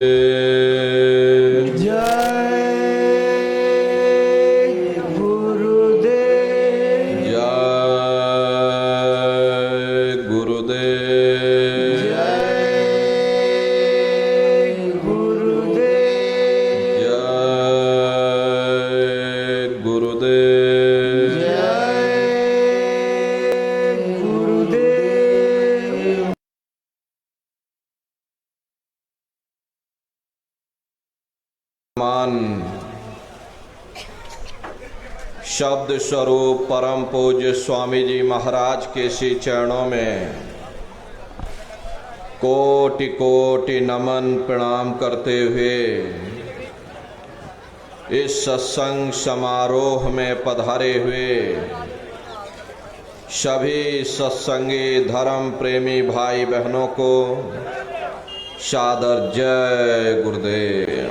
जय गुरुदेव। जय गुरुदेव। जय गुरुदेव। जय गुरुदेव। जय गुरुदेव। मान शब्द स्वरूप परम पूज्य स्वामी जी महाराज के श्री चरणों में कोटि कोटि नमन प्रणाम करते हुए इस सत्संग समारोह में पधारे हुए सभी सत्संगी धर्म प्रेमी भाई बहनों को सादर जय गुरुदेव।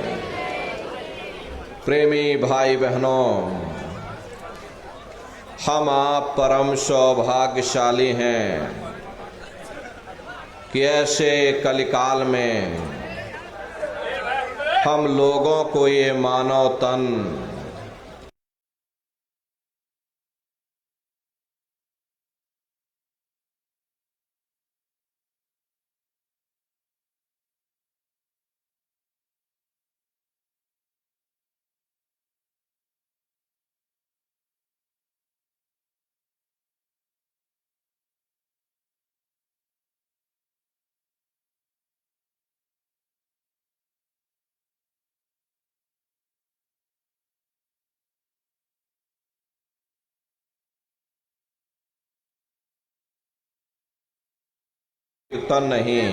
प्रेमी भाई बहनों, हम आप परम सौभाग्यशाली हैं कि ऐसे कलिकाल में हम लोगों को ये मानव तन कीर्तन नहीं,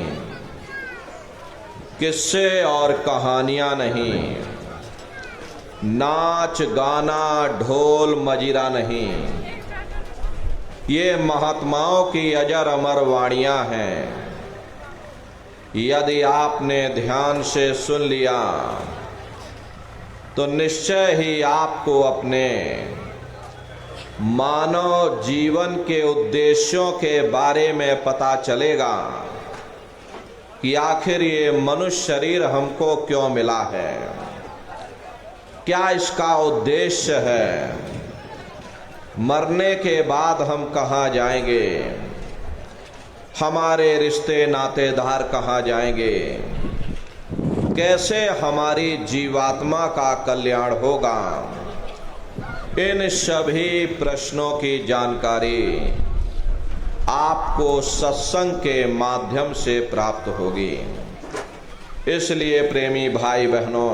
किस्से और कहानियां नहीं, नाच गाना ढोल मजीरा नहीं, ये महात्माओं की अजर अमर वाणियां हैं। यदि आपने ध्यान से सुन लिया तो निश्चय ही आपको अपने मानव जीवन के उद्देश्यों के बारे में पता चलेगा कि आखिर ये मनुष्य शरीर हमको क्यों मिला है, क्या इसका उद्देश्य है, मरने के बाद हम कहाँ जाएंगे, हमारे रिश्ते नातेदार कहाँ जाएंगे, कैसे हमारी जीवात्मा का कल्याण होगा। इन सभी प्रश्नों की जानकारी आपको सत्संग के माध्यम से प्राप्त होगी। इसलिए प्रेमी भाई बहनों,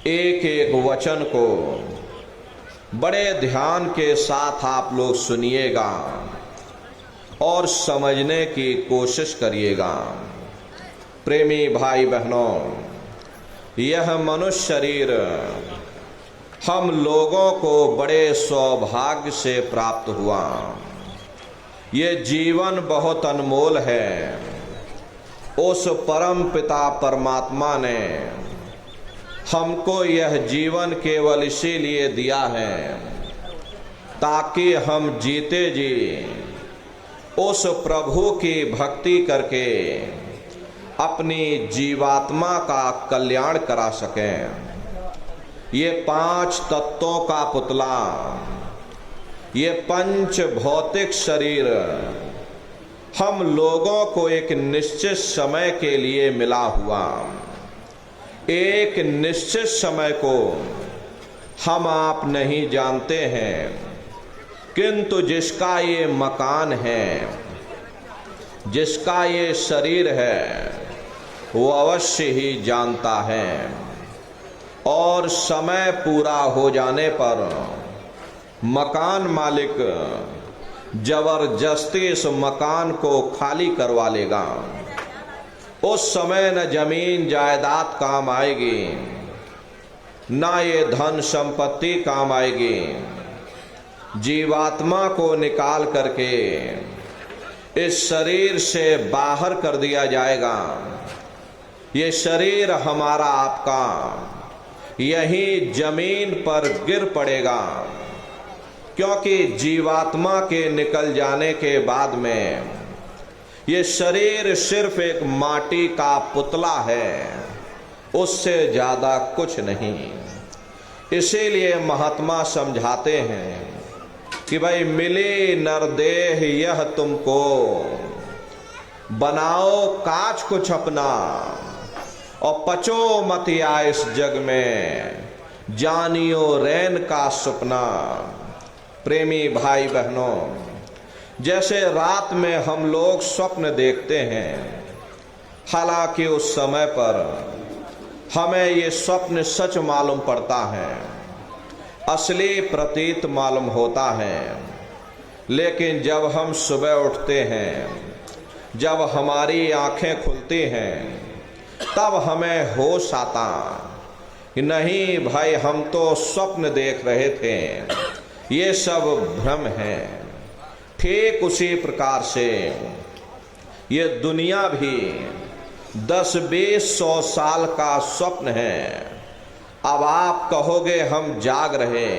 एक एक वचन को बड़े ध्यान के साथ आप लोग सुनिएगा और समझने की कोशिश करिएगा। प्रेमी भाई बहनों, यह मनुष्य शरीर हम लोगों को बड़े सौभाग्य से प्राप्त हुआ। ये जीवन बहुत अनमोल है। उस परम पिता परमात्मा ने हमको यह जीवन केवल इसीलिए दिया है ताकि हम जीते जी उस प्रभु की भक्ति करके अपनी जीवात्मा का कल्याण करा सकें। ये पांच तत्वों का पुतला, ये पंच भौतिक शरीर हम लोगों को एक निश्चित समय के लिए मिला हुआ। एक निश्चित समय को हम आप नहीं जानते हैं, किंतु जिसका ये मकान है, जिसका ये शरीर है, वो अवश्य ही जानता है। और समय पूरा हो जाने पर मकान मालिक जबरदस्ती इस मकान को खाली करवा लेगा। उस समय न जमीन जायदाद काम आएगी, ना ये धन संपत्ति काम आएगी। जीवात्मा को निकाल करके इस शरीर से बाहर कर दिया जाएगा। ये शरीर हमारा आपका यही जमीन पर गिर पड़ेगा, क्योंकि जीवात्मा के निकल जाने के बाद में ये शरीर सिर्फ एक माटी का पुतला है, उससे ज्यादा कुछ नहीं। इसीलिए महात्मा समझाते हैं कि भाई मिली नरदेह यह तुमको, बनाओ काज कुछ अपना और पचो मत या इस जग में, जानियो रैन का सपना। प्रेमी भाई बहनों, जैसे रात में हम लोग स्वप्न देखते हैं, हालांकि उस समय पर हमें ये स्वप्न सच मालूम पड़ता है, असली प्रतीत मालूम होता है, लेकिन जब हम सुबह उठते हैं, जब हमारी आंखें खुलती हैं, तब हमें होश आता कि नहीं भाई, हम तो स्वप्न देख रहे थे, ये सब भ्रम है। ठीक उसी प्रकार से ये दुनिया भी 10-20-100 साल का स्वप्न है। अब आप कहोगे हम जाग रहे,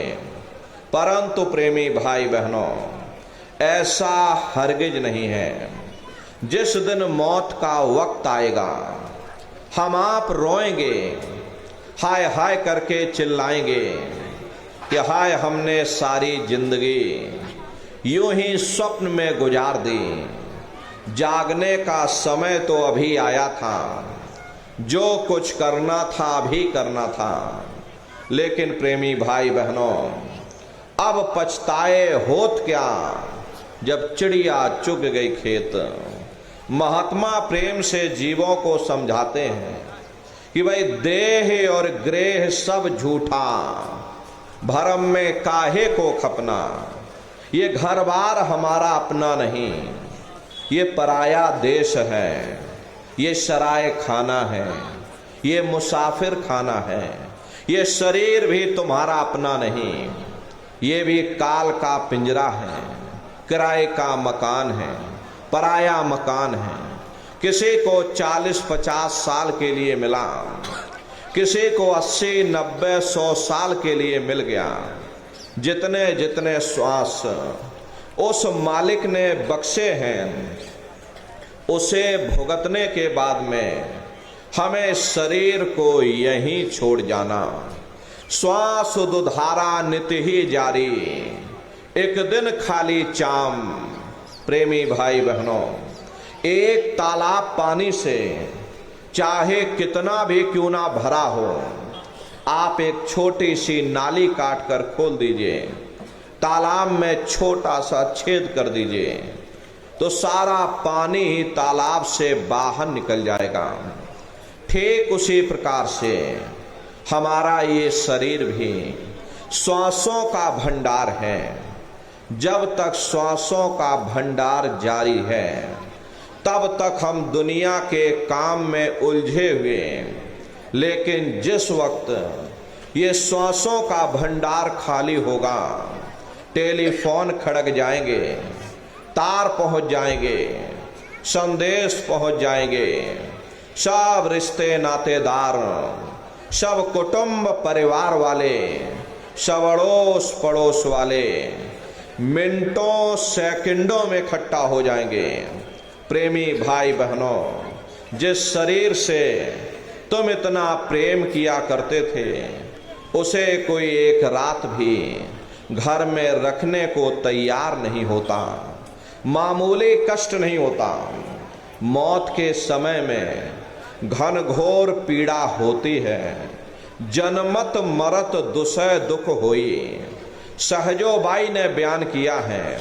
परंतु प्रेमी भाई बहनों, ऐसा हरगिज नहीं है। जिस दिन मौत का वक्त आएगा, हम आप रोएंगे, हाय हाय करके चिल्लाएंगे कि हाय हमने सारी जिंदगी यूं ही स्वप्न में गुजार दी, जागने का समय तो अभी आया था, जो कुछ करना था अभी करना था। लेकिन प्रेमी भाई बहनों, अब पछताए होत क्या जब चिड़िया चुग गई खेत। महात्मा प्रेम से जीवों को समझाते हैं कि भाई देह और ग्रेह सब झूठा, भरम में काहे को खपना। ये घर बार हमारा अपना नहीं, ये पराया देश है, ये सराय खाना है, ये मुसाफिर खाना है। ये शरीर भी तुम्हारा अपना नहीं, ये भी काल का पिंजरा है, किराए का मकान है, पराया मकान है। किसी को 40-50 साल के लिए मिला, किसी को 80-90-100 साल के लिए मिल गया। जितने जितने श्वास उस मालिक ने बख्शे हैं, उसे भुगतने के बाद में हमें शरीर को यहीं छोड़ जाना। श्वास दुधारा नित्य ही जारी, एक दिन खाली चाम। प्रेमी भाई बहनों, एक तालाब पानी से चाहे कितना भी क्यों ना भरा हो, आप एक छोटी सी नाली काट कर खोल दीजिए, तालाब में छोटा सा छेद कर दीजिए, तो सारा पानी ही तालाब से बाहर निकल जाएगा। ठीक उसी प्रकार से हमारा ये शरीर भी श्वासों का भंडार है। जब तक श्वासों का भंडार जारी है, तब तक हम दुनिया के काम में उलझे हुए। लेकिन जिस वक्त ये श्वासों का भंडार खाली होगा, टेलीफोन खड़क जाएंगे, तार पहुंच जाएंगे, संदेश पहुंच जाएंगे, सब रिश्ते नातेदार, सब कुटुंब परिवार वाले, सब अड़ोस पड़ोस वाले मिनटों सेकंडों में इकट्ठा हो जाएंगे। प्रेमी भाई बहनों, जिस शरीर से तुम इतना प्रेम किया करते थे, उसे कोई एक रात भी घर में रखने को तैयार नहीं होता, मामूली कष्ट नहीं होता। मौत के समय में घनघोर पीड़ा होती है, जनमत मरत दुसह दुख होई। सहजो बाई ने बयान किया है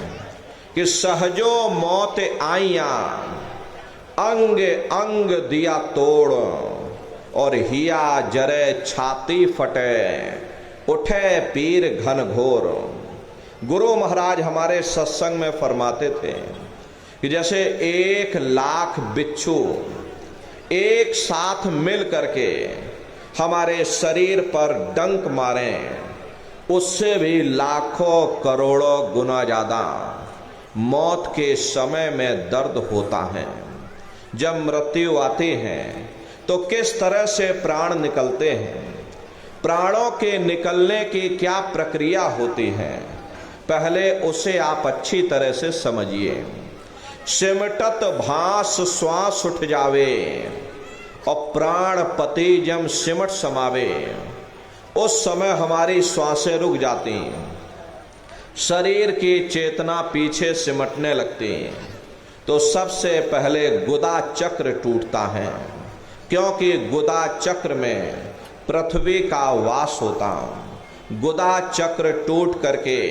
कि सहजो मौत आइया, अंग अंग दिया तोड़, और हिया जरे छाती फटे, उठे पीर घनघोर। गुरु महाराज हमारे सत्संग में फरमाते थे कि जैसे 1,00,000 बिच्छू एक साथ मिल करके हमारे शरीर पर डंक मारें, उससे भी लाखों करोड़ों गुना ज्यादा मौत के समय में दर्द होता है। जब मृत्यु आती है तो किस तरह से प्राण निकलते हैं, प्राणों के निकलने की क्या प्रक्रिया होती है, पहले उसे आप अच्छी तरह से समझिए। सिमटत भास श्वास उठ जावे और प्राण पति जम सिमट समावे, उस समय हमारी श्वासें रुक जाती, शरीर की चेतना पीछे सिमटने लगती, तो सबसे पहले गुदा चक्र टूटता है, क्योंकि गुदा चक्र में पृथ्वी का वास होता। गुदा चक्र टूट करके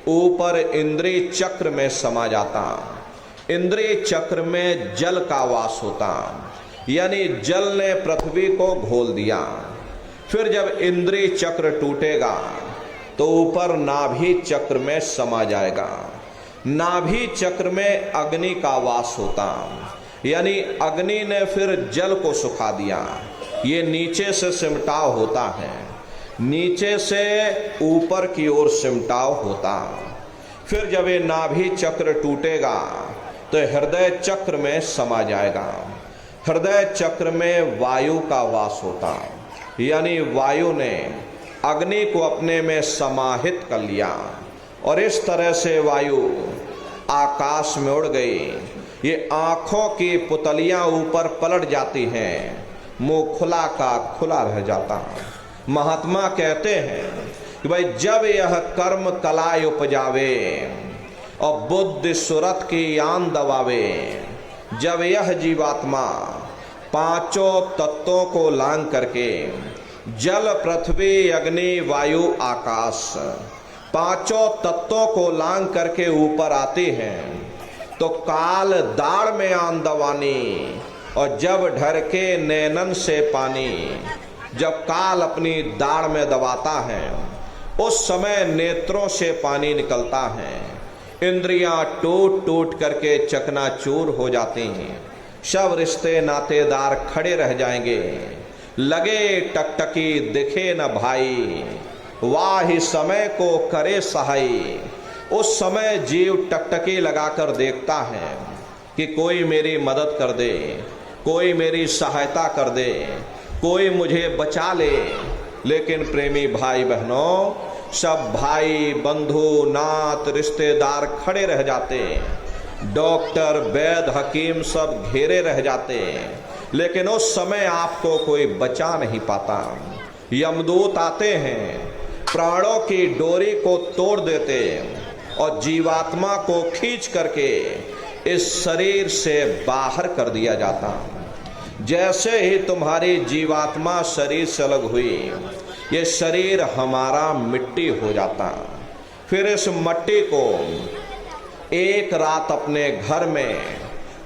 ऊपर इंद्रिय चक्र में समा जाता, इंद्रिय चक्र में जल का वास होता, यानी जल ने पृथ्वी को घोल दिया। फिर जब इंद्रिय चक्र टूटेगा तो ऊपर नाभि चक्र में समा जाएगा, नाभि चक्र में अग्नि का वास होता, यानी अग्नि ने फिर जल को सुखा दिया। ये नीचे से सिमटाव होता है, नीचे से ऊपर की ओर सिमटाव होता। फिर जब ये नाभि चक्र टूटेगा तो हृदय चक्र में समा जाएगा, हृदय चक्र में वायु का वास होता, यानी वायु ने अग्नि को अपने में समाहित कर लिया और इस तरह से वायु आकाश में उड़ गई। ये आंखों की पुतलियां ऊपर पलट जाती हैं, मुंह खुला का खुला रह जाता। महात्मा कहते हैं कि भाई जब यह कर्म कलाय उपजावे और बुद्धि सुरत की यान दबावे, जब यह जीवात्मा पांचों तत्वों को लांग करके जल पृथ्वी अग्नि वायु आकाश पांचों तत्वों को लांग करके ऊपर आती हैं, तो काल दाड़ में आन दवानी और जब ढरके नैनन से पानी, जब काल अपनी दाढ़ में दबाता है उस समय नेत्रों से पानी निकलता है, इंद्रियां टूट टूट करके चकनाचूर हो जाती हैं, सब रिश्ते नातेदार खड़े रह जाएंगे, लगे टकटकी दिखे न भाई, वाह समय को करे सहाई। उस समय जीव टकटकी लगाकर देखता है कि कोई मेरी मदद कर दे, कोई मेरी सहायता कर दे, कोई मुझे बचा ले। लेकिन प्रेमी भाई बहनों, सब भाई बंधु नात रिश्तेदार खड़े रह जाते, डॉक्टर वैद्य हकीम सब घेरे रह जाते, लेकिन उस समय आपको कोई बचा नहीं पाता। यमदूत आते हैं, प्राणों की डोरी को तोड़ देते और जीवात्मा को खींच करके इस शरीर से बाहर कर दिया जाता। जैसे ही तुम्हारी जीवात्मा शरीर से अलग हुई, ये शरीर हमारा मिट्टी हो जाता। फिर इस मिट्टी को एक रात अपने घर में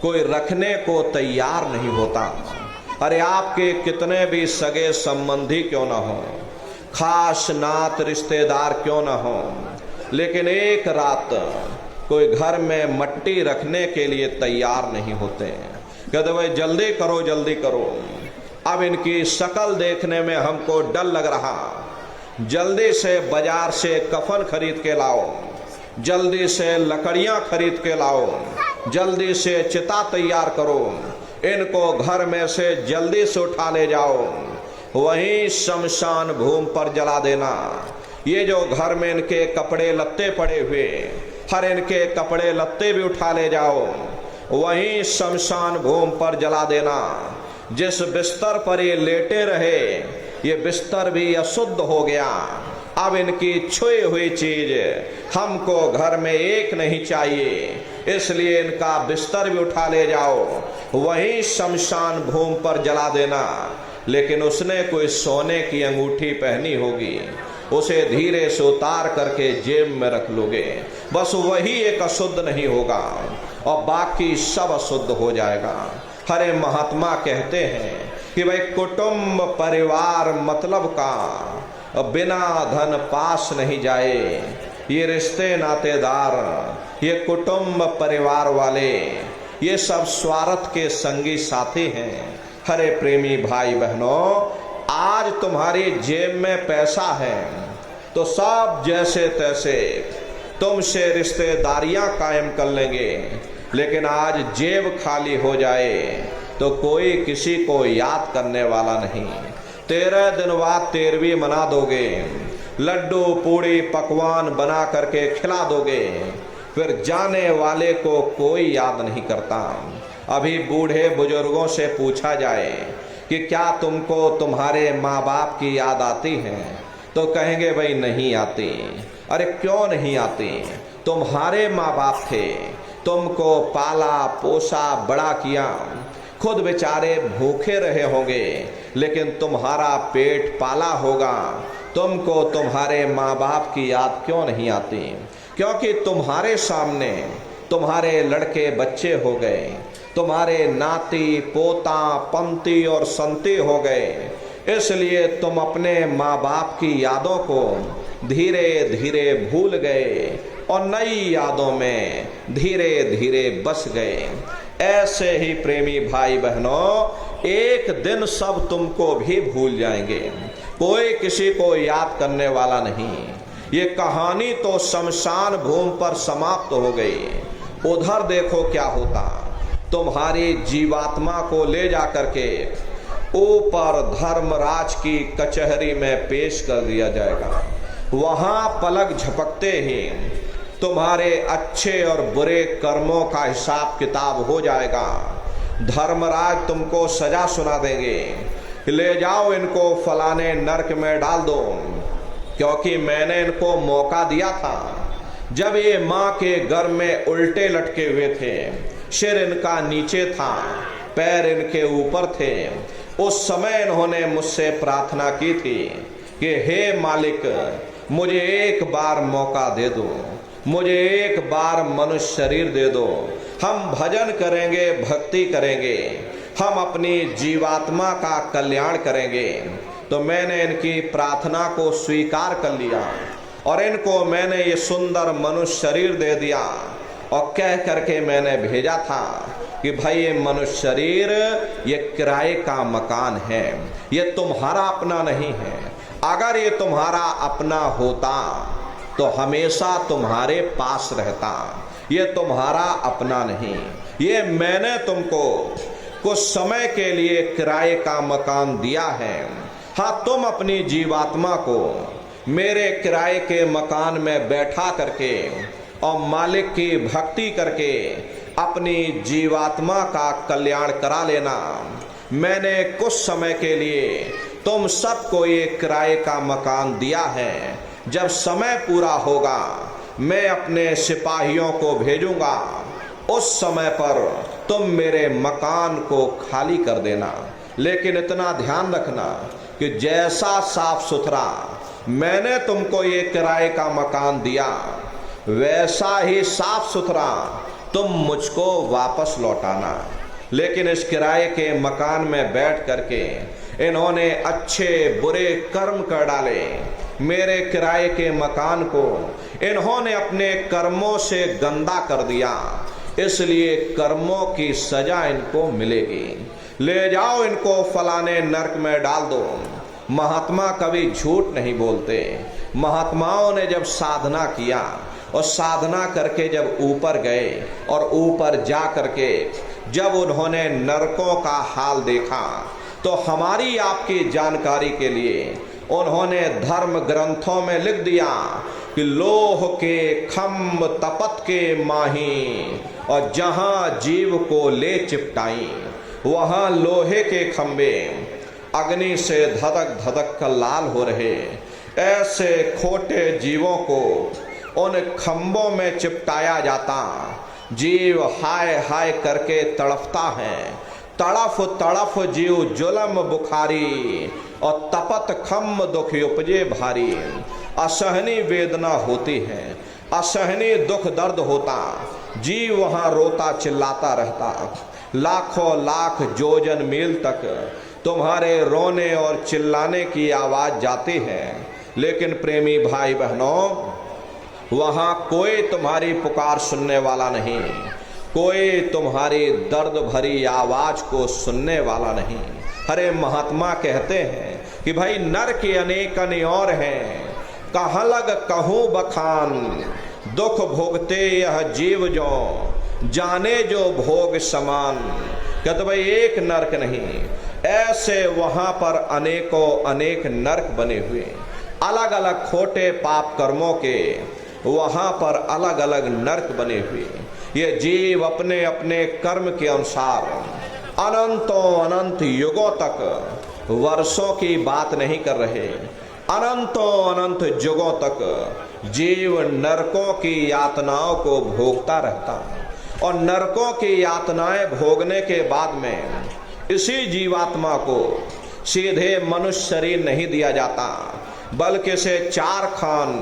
कोई रखने को तैयार नहीं होता। अरे आपके कितने भी सगे संबंधी क्यों ना हो, खास नात रिश्तेदार क्यों ना हो, लेकिन एक रात कोई घर में मट्टी रखने के लिए तैयार नहीं होते। कहते भाई जल्दी करो जल्दी करो, अब इनकी शक्ल देखने में हमको डर लग रहा, जल्दी से बाजार से कफन खरीद के लाओ, जल्दी से लकड़ियां खरीद के लाओ, जल्दी से चिता तैयार करो, इनको घर में से जल्दी से उठा ले जाओ, वहीं शमशान भूमि पर जला देना। ये जो घर में इनके कपड़े लत्ते पड़े हुए, हर इनके कपड़े लत्ते भी उठा ले जाओ, वहीं शमशान भूमि पर जला देना। जिस बिस्तर पर ये लेटे रहे, ये बिस्तर भी अशुद्ध हो गया। अब इनकी छुई हुई चीज हमको घर में एक नहीं चाहिए, इसलिए इनका बिस्तर भी उठा ले जाओ, वहीं शमशान भूमि पर जला देना। लेकिन उसने कोई सोने की अंगूठी पहनी होगी, उसे धीरे से उतार करके जेब में रख लोगे, बस वही एक अशुद्ध नहीं होगा और बाकी सब अशुद्ध हो जाएगा। हरे महात्मा कहते हैं कि भाई कुटुंब परिवार मतलब का बिना धन पास नहीं जाए। ये रिश्ते नातेदार, ये कुटुंब परिवार वाले, ये सब स्वार्थ के संगी साथी हैं। हरे प्रेमी भाई बहनों, आज तुम्हारी जेब में पैसा है तो सब जैसे तैसे तुमसे रिश्तेदारियां कायम कर लेंगे, लेकिन आज जेब खाली हो जाए तो कोई किसी को याद करने वाला नहीं। 13 दिन बाद 13वीं मना दोगे, लड्डू पूड़ी पकवान बना करके खिला दोगे, फिर जाने वाले को कोई याद नहीं करता। अभी बूढ़े बुजुर्गों से पूछा जाए कि क्या तुमको तुम्हारे माँ बाप की याद आती है, तो कहेंगे भाई नहीं आती। अरे क्यों नहीं आती? तुम्हारे माँ बाप थे, तुमको पाला पोसा बड़ा किया, खुद बेचारे भूखे रहे होंगे, लेकिन तुम्हारा पेट पाला होगा। तुमको तुम्हारे माँ बाप की याद क्यों नहीं आती? क्योंकि तुम्हारे सामने तुम्हारे लड़के बच्चे हो गए, तुम्हारे नाती पोता पंती और संती हो गए, इसलिए तुम अपने माँ बाप की यादों को धीरे धीरे भूल गए और नई यादों में धीरे धीरे बस गए। ऐसे ही प्रेमी भाई बहनों, एक दिन सब तुमको भी भूल जाएंगे, कोई किसी को याद करने वाला नहीं। ये कहानी तो शमशान भूमि पर समाप्त हो गई। उधर देखो क्या होता, तुम्हारी जीवात्मा को ले जा करके ऊपर धर्मराज की कचहरी में पेश कर दिया जाएगा। वहां पलक झपकते ही तुम्हारे अच्छे और बुरे कर्मों का हिसाब किताब हो जाएगा। धर्मराज तुमको सजा सुना देंगे, ले जाओ इनको फलाने नरक में डाल दो, क्योंकि मैंने इनको मौका दिया था जब ये माँ के गर्भ में उल्टे लटके हुए थे, सिर इनका नीचे था, पैर इनके ऊपर थे। उस समय इन्होंने मुझसे प्रार्थना की थी कि हे मालिक, मुझे एक बार मौका दे दो, मुझे एक बार मनुष्य शरीर दे दो, हम भजन करेंगे, भक्ति करेंगे, हम अपनी जीवात्मा का कल्याण करेंगे। तो मैंने इनकी प्रार्थना को स्वीकार कर लिया और इनको मैंने ये सुंदर मनुष्य शरीर दे दिया और कह करके मैंने भेजा था कि भाई ये मनुष्य शरीर ये किराए का मकान है, ये तुम्हारा अपना नहीं है। अगर ये तुम्हारा अपना होता तो हमेशा तुम्हारे पास रहता, ये तुम्हारा अपना नहीं। ये मैंने तुमको कुछ समय के लिए किराए का मकान दिया है। हाँ, तुम अपनी जीवात्मा को मेरे किराए के मकान में बैठा करके और मालिक की भक्ति करके अपनी जीवात्मा का कल्याण करा लेना। मैंने कुछ समय के लिए तुम सबको ये किराए का मकान दिया है। जब समय पूरा होगा मैं अपने सिपाहियों को भेजूंगा, उस समय पर तुम मेरे मकान को खाली कर देना। लेकिन इतना ध्यान रखना कि जैसा साफ सुथरा मैंने तुमको ये किराए का मकान दिया, वैसा ही साफ सुथरा तुम मुझको वापस लौटाना। लेकिन इस किराए के मकान में बैठ करके इन्होंने अच्छे बुरे कर्म कर डाले। मेरे किराए के मकान को इन्होंने अपने कर्मों से गंदा कर दिया, इसलिए कर्मों की सजा इनको मिलेगी। ले जाओ इनको फलाने नरक में डाल दो। महात्मा कभी झूठ नहीं बोलते। महात्माओं ने जब साधना किया और साधना करके जब ऊपर गए और ऊपर जा करके जब उन्होंने नरकों का हाल देखा, तो हमारी आपकी जानकारी के लिए उन्होंने धर्म ग्रंथों में लिख दिया कि लोह के खम्भ तपत के माही, और जहां जीव को ले चिपटाई वहां लोहे के खंबे अग्नि से धधक धधक कर लाल हो रहे। ऐसे खोटे जीवों को उन खंभों में चिपटाया जाता। जीव हाय हाय करके तड़फता है, तड़फ तड़फ जीव जुलम बुखारी, और तपत खम्भ दुख उपजे भारी। असहनी वेदना होती है, असहनी दुख दर्द होता, जीव वहां रोता चिल्लाता रहता। लाखों लाख जोजन मील तक तुम्हारे रोने और चिल्लाने की आवाज जाती है, लेकिन प्रेमी भाई बहनों, वहां कोई तुम्हारी पुकार सुनने वाला नहीं, कोई तुम्हारी दर्द भरी आवाज को सुनने वाला नहीं। अरे महात्मा कहते हैं कि भाई नर के अनेक और हैं, कहाँ लग कहूँ बखान, दुख भोगते यह जीव जो जाने जो भोग समान। कहते भाई एक नरक नहीं, ऐसे वहां पर अनेकों अनेक नरक बने हुए, अलग अलग खोटे पाप कर्मों के वहां पर अलग अलग नरक बने हुए। ये जीव अपने अपने कर्म के अनुसार अनंतों अनंत युगों तक, वर्षों की बात नहीं कर रहे, अनंतों अनंत युगों तक जीव नरकों की यातनाओं को भोगता रहता। और नरकों की यातनाएं भोगने के बाद में इसी जीवात्मा को सीधे मनुष्य शरीर नहीं दिया जाता, बल्कि इसे 4 खान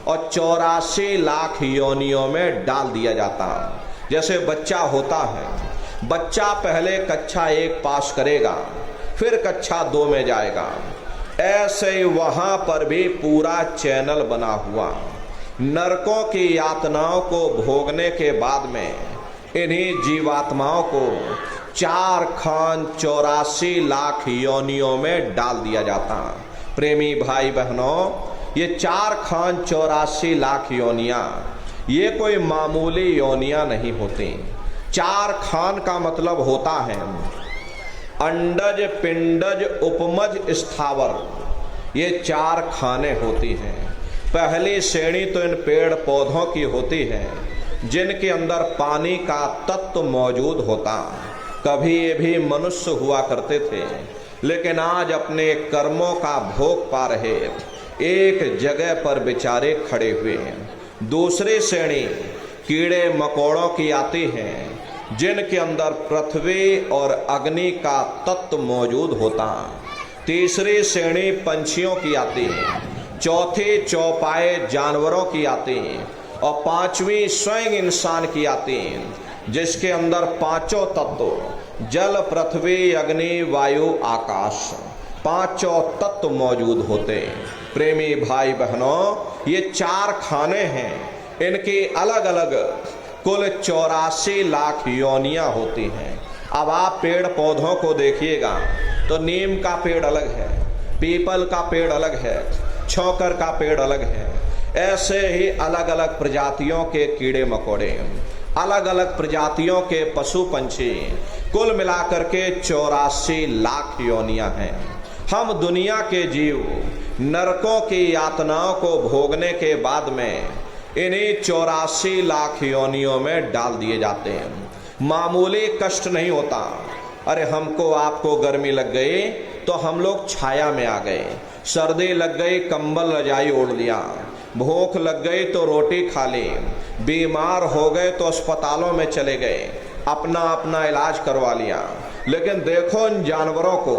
और 84 लाख योनियों में डाल दिया जाता। जैसे बच्चा होता है, बच्चा पहले कक्षा 1 पास करेगा, फिर कक्षा 2 में जाएगा, ऐसे ही वहां पर भी पूरा चैनल बना हुआ। नरकों की यातनाओं को भोगने के बाद में इन्हीं जीवात्माओं को 4 खान 84 लाख योनियों में डाल दिया जाता। प्रेमी भाई बहनों, ये 4 खान 84 लाख योनियां ये कोई मामूली योनियां नहीं होती। 4 खान का मतलब होता है अंडज, पिंडज, उपमज, स्थावर। ये 4 खाने होती हैं। पहली श्रेणी तो इन पेड़ पौधों की होती है जिनके अंदर पानी का तत्व मौजूद होता। कभी ये भी मनुष्य हुआ करते थे, लेकिन आज अपने कर्मों का भोग पा रहे एक जगह पर बेचारे खड़े हुए हैं। दूसरी श्रेणी कीड़े मकोड़ों की आती हैं जिनके अंदर पृथ्वी और अग्नि का तत्व मौजूद होता। तीसरी श्रेणी पंछियों की आती है, चौथी चौपाए जानवरों की आती है, और 5वीं स्वयं इंसान की आती है जिसके अंदर 5 तत्व जल, पृथ्वी, अग्नि, वायु, आकाश, 5 तत्व मौजूद होते। प्रेमी भाई बहनों, ये 4 खाने हैं, इनकी अलग अलग कुल 84 लाख योनियां होती हैं। अब आप पेड़ पौधों को देखिएगा तो नीम का पेड़ अलग है, पीपल का पेड़ अलग है, छौकर का पेड़ अलग है। ऐसे ही अलग अलग प्रजातियों के कीड़े मकोड़े, अलग अलग प्रजातियों के पशु पंछी, कुल मिलाकर के 84 लाख योनियां हैं। हम दुनिया के जीव नरकों की यातनाओं को भोगने के बाद में इन्हीं 84 लाख योनियों में डाल दिए जाते हैं। मामूली कष्ट नहीं होता। अरे हमको आपको गर्मी लग गई तो हम लोग छाया में आ गए, सर्दी लग गई कंबल रजाई ओढ़ लिया, भूख लग गई तो रोटी खा ली, बीमार हो गए तो अस्पतालों में चले गए, अपना अपना इलाज करवा लिया। लेकिन देखो इन जानवरों को,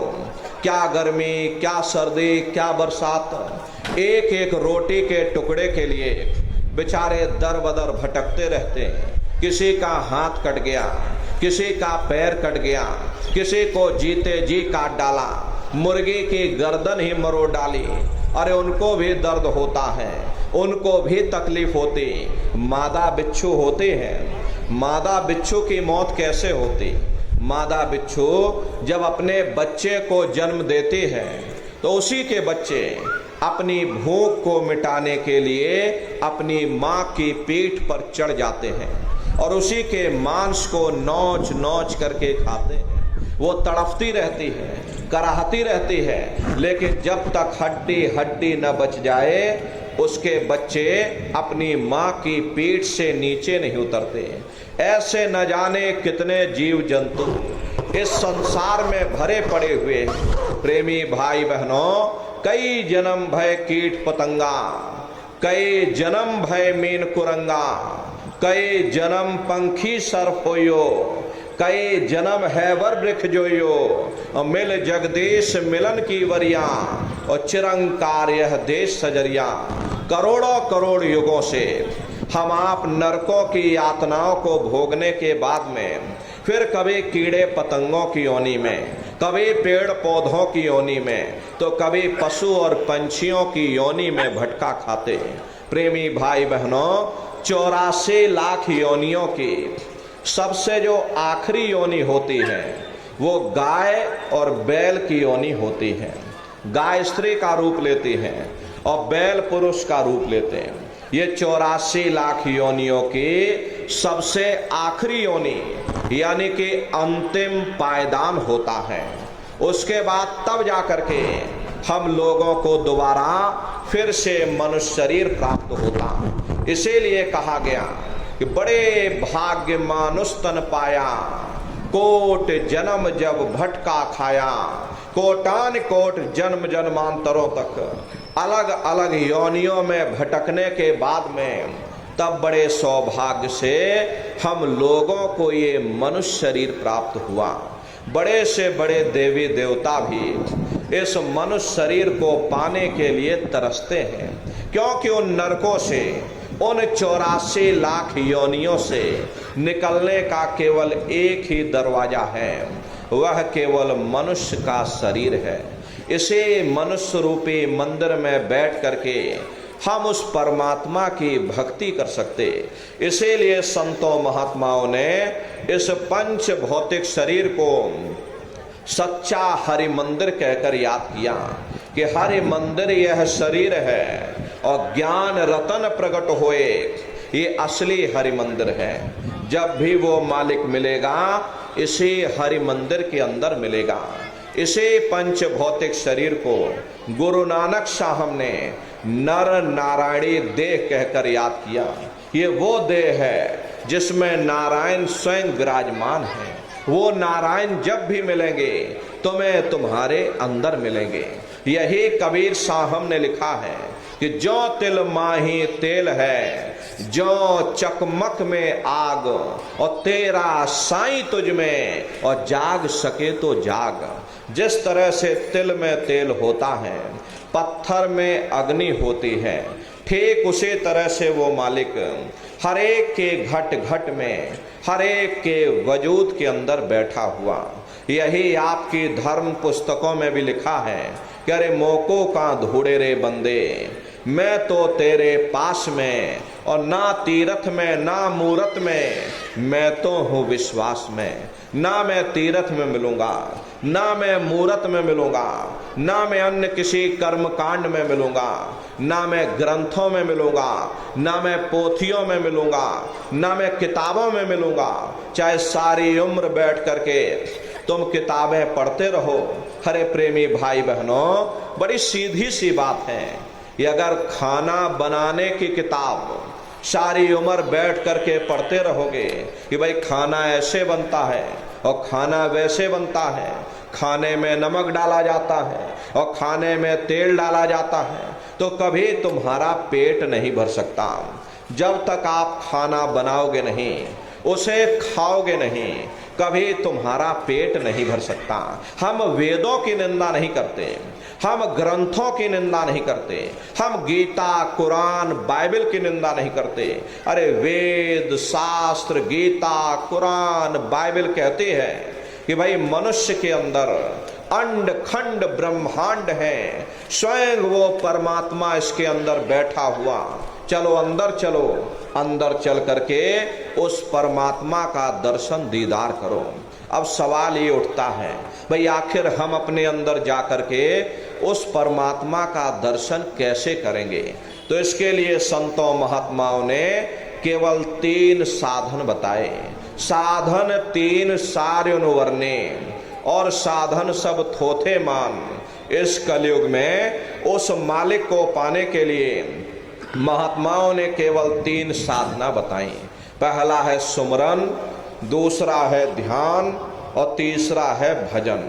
क्या गर्मी, क्या सर्दी, क्या बरसात, एक एक रोटी के टुकड़े के लिए बेचारे दर बदर भटकते रहते हैं। किसी का हाथ कट गया, किसी का पैर कट गया, किसी को जीते जी काट डाला, मुर्गी की गर्दन ही मरोड़ डाली। अरे उनको भी दर्द होता है, उनको भी तकलीफ होती। मादा बिच्छू होते हैं, मादा बिच्छू की मौत कैसे होती? मादा बिच्छू जब अपने बच्चे को जन्म देती है तो उसी के बच्चे अपनी भूख को मिटाने के लिए अपनी माँ की पीठ पर चढ़ जाते हैं और उसी के मांस को नोच नोच करके खाते हैं। वो तड़फती रहती है, कराहती रहती है, लेकिन जब तक हड्डी हड्डी न बच जाए उसके बच्चे अपनी माँ की पीठ से नीचे नहीं उतरते। ऐसे न जाने कितने जीव जंतु इस संसार में भरे पड़े हुए। प्रेमी भाई बहनों, कई जन्म भय कीट पतंगा, कई जन्म भय मीन कुरंगा, कई जन्म पंखी सर्प होयो, कई जन्म है वर वृक्ष जोयो, मिल जगदीश मिलन की वरिया, और चिरंकार यह देश सजरिया। करोड़ों करोड़ युगों से हम आप नरकों की यातनाओं को भोगने के बाद में फिर कभी कीड़े पतंगों की योनि में, कभी पेड़ पौधों की योनि में, तो कभी पशु और पंछियों की योनि में भटका खाते। प्रेमी भाई बहनों, 84 लाख योनियों की सबसे जो आखिरी योनि होती है वो गाय और बैल की योनि होती है। गाय स्त्री का रूप लेती है और बैल पुरुष का रूप लेते हैं। ये 84 लाख योनियों की सबसे आखिरी योनि यानी कि अंतिम पायदान होता है। उसके बाद तब जाकर के हम लोगों को दोबारा फिर से मनुष्य शरीर प्राप्त होता। इसीलिए कहा गया कि बड़े भाग्य मानुष तन पाया, कोट जन्म जब भटका खाया। कोटान कोट जन्म जन्मांतरों तक अलग अलग योनियों में भटकने के बाद में तब बड़े सौभाग्य से हम लोगों को ये मनुष्य शरीर प्राप्त हुआ। बड़े से बड़े देवी देवता भी इस मनुष्य शरीर को पाने के लिए तरसते हैं, क्योंकि उन नरकों से, उन 84 लाख योनियों से निकलने का केवल एक ही दरवाजा है, वह केवल मनुष्य का शरीर है। इसे मनुष्य रूपी मंदिर में बैठ करके हम उस परमात्मा की भक्ति कर सकते। इसीलिए संतों महात्माओं ने इस पंच भौतिक शरीर को सच्चा हरि मंदिर कहकर याद किया कि हरि मंदिर यह शरीर है और ज्ञान रतन प्रकट होए, ये असली हरि मंदिर है। जब भी वो मालिक मिलेगा इसी हरि मंदिर के अंदर मिलेगा। इसे पंच भौतिक शरीर को गुरु नानक साहब ने नर नारायणी देह कहकर याद किया। ये वो देह है जिसमें नारायण स्वयं विराजमान है। वो नारायण जब भी मिलेंगे तुम्हें तुम्हारे अंदर मिलेंगे। यही कबीर साहब ने लिखा है कि जो तिल माही तेल है, जो चकमक में आग, और तेरा साईं तुझ में, और जाग सके तो जाग। जिस तरह से तिल में तेल होता है, पत्थर में अग्नि होती है, ठीक उसी तरह से वो मालिक हर एक के घट घट में, हर एक के वजूद के अंदर बैठा हुआ। यही आपकी धर्म पुस्तकों में भी लिखा है कि अरे मोको का धूड़े रे बंदे, मैं तो तेरे पास में, और ना तीरथ में ना मूरत में, मैं तो हूँ विश्वास में। ना मैं तीरथ में मिलूंगा, ना मैं मूरत में मिलूंगा, ना मैं अन्य किसी कर्म कांड में मिलूंगा, ना मैं ग्रंथों में मिलूंगा, ना मैं पोथियों में मिलूंगा, ना मैं किताबों में मिलूंगा। चाहे सारी उम्र बैठ करके तुम किताबें पढ़ते रहो। हरे प्रेमी भाई बहनों, बड़ी सीधी सी बात है, ये अगर खाना बनाने की किताब सारी उम्र बैठ करके पढ़ते रहोगे कि भाई खाना ऐसे बनता है और खाना वैसे बनता है, खाने में नमक डाला जाता है और खाने में तेल डाला जाता है, तो कभी तुम्हारा पेट नहीं भर सकता। जब तक आप खाना बनाओगे नहीं, उसे खाओगे नहीं, कभी तुम्हारा पेट नहीं भर सकता। हम वेदों की निंदा नहीं करते, हम ग्रंथों की निंदा नहीं करते, हम गीता कुरान बाइबल की निंदा नहीं करते। अरे वेद शास्त्र गीता कुरान बाइबल कहते हैं कि भाई मनुष्य के अंदर अंड खंड ब्रह्मांड है, स्वयं वो परमात्मा इसके अंदर बैठा हुआ। चलो अंदर चलो, अंदर चल करके उस परमात्मा का दर्शन दीदार करो। अब सवाल ये उठता है, भाई आखिर हम अपने अंदर जा करके उस परमात्मा का दर्शन कैसे करेंगे? तो इसके लिए संतों महात्माओं ने केवल 3 साधन बताए। साधन 3 सार्युन वर्णे, और साधन सब थोथे मान। इस कलयुग में उस मालिक को पाने के लिए महात्माओं ने केवल 3 साधना बताई। पहला है सुमरन, दूसरा है ध्यान, और तीसरा है भजन।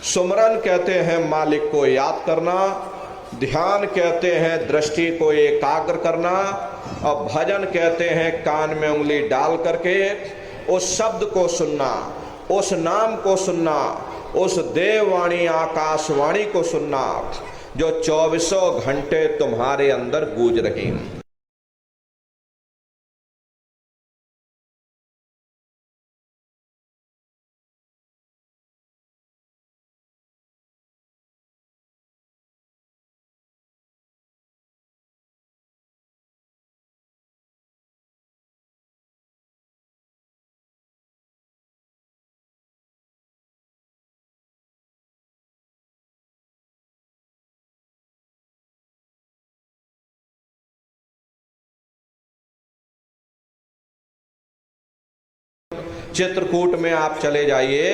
सुमरन कहते हैं मालिक को याद करना, ध्यान कहते हैं दृष्टि को एकाग्र करना, और भजन कहते हैं कान में उंगली डाल करके उस शब्द को सुनना, उस नाम को सुनना, उस देववाणी आकाशवाणी को सुनना जो 24 घंटे तुम्हारे अंदर गूंज रही। चित्रकूट में आप चले जाइए,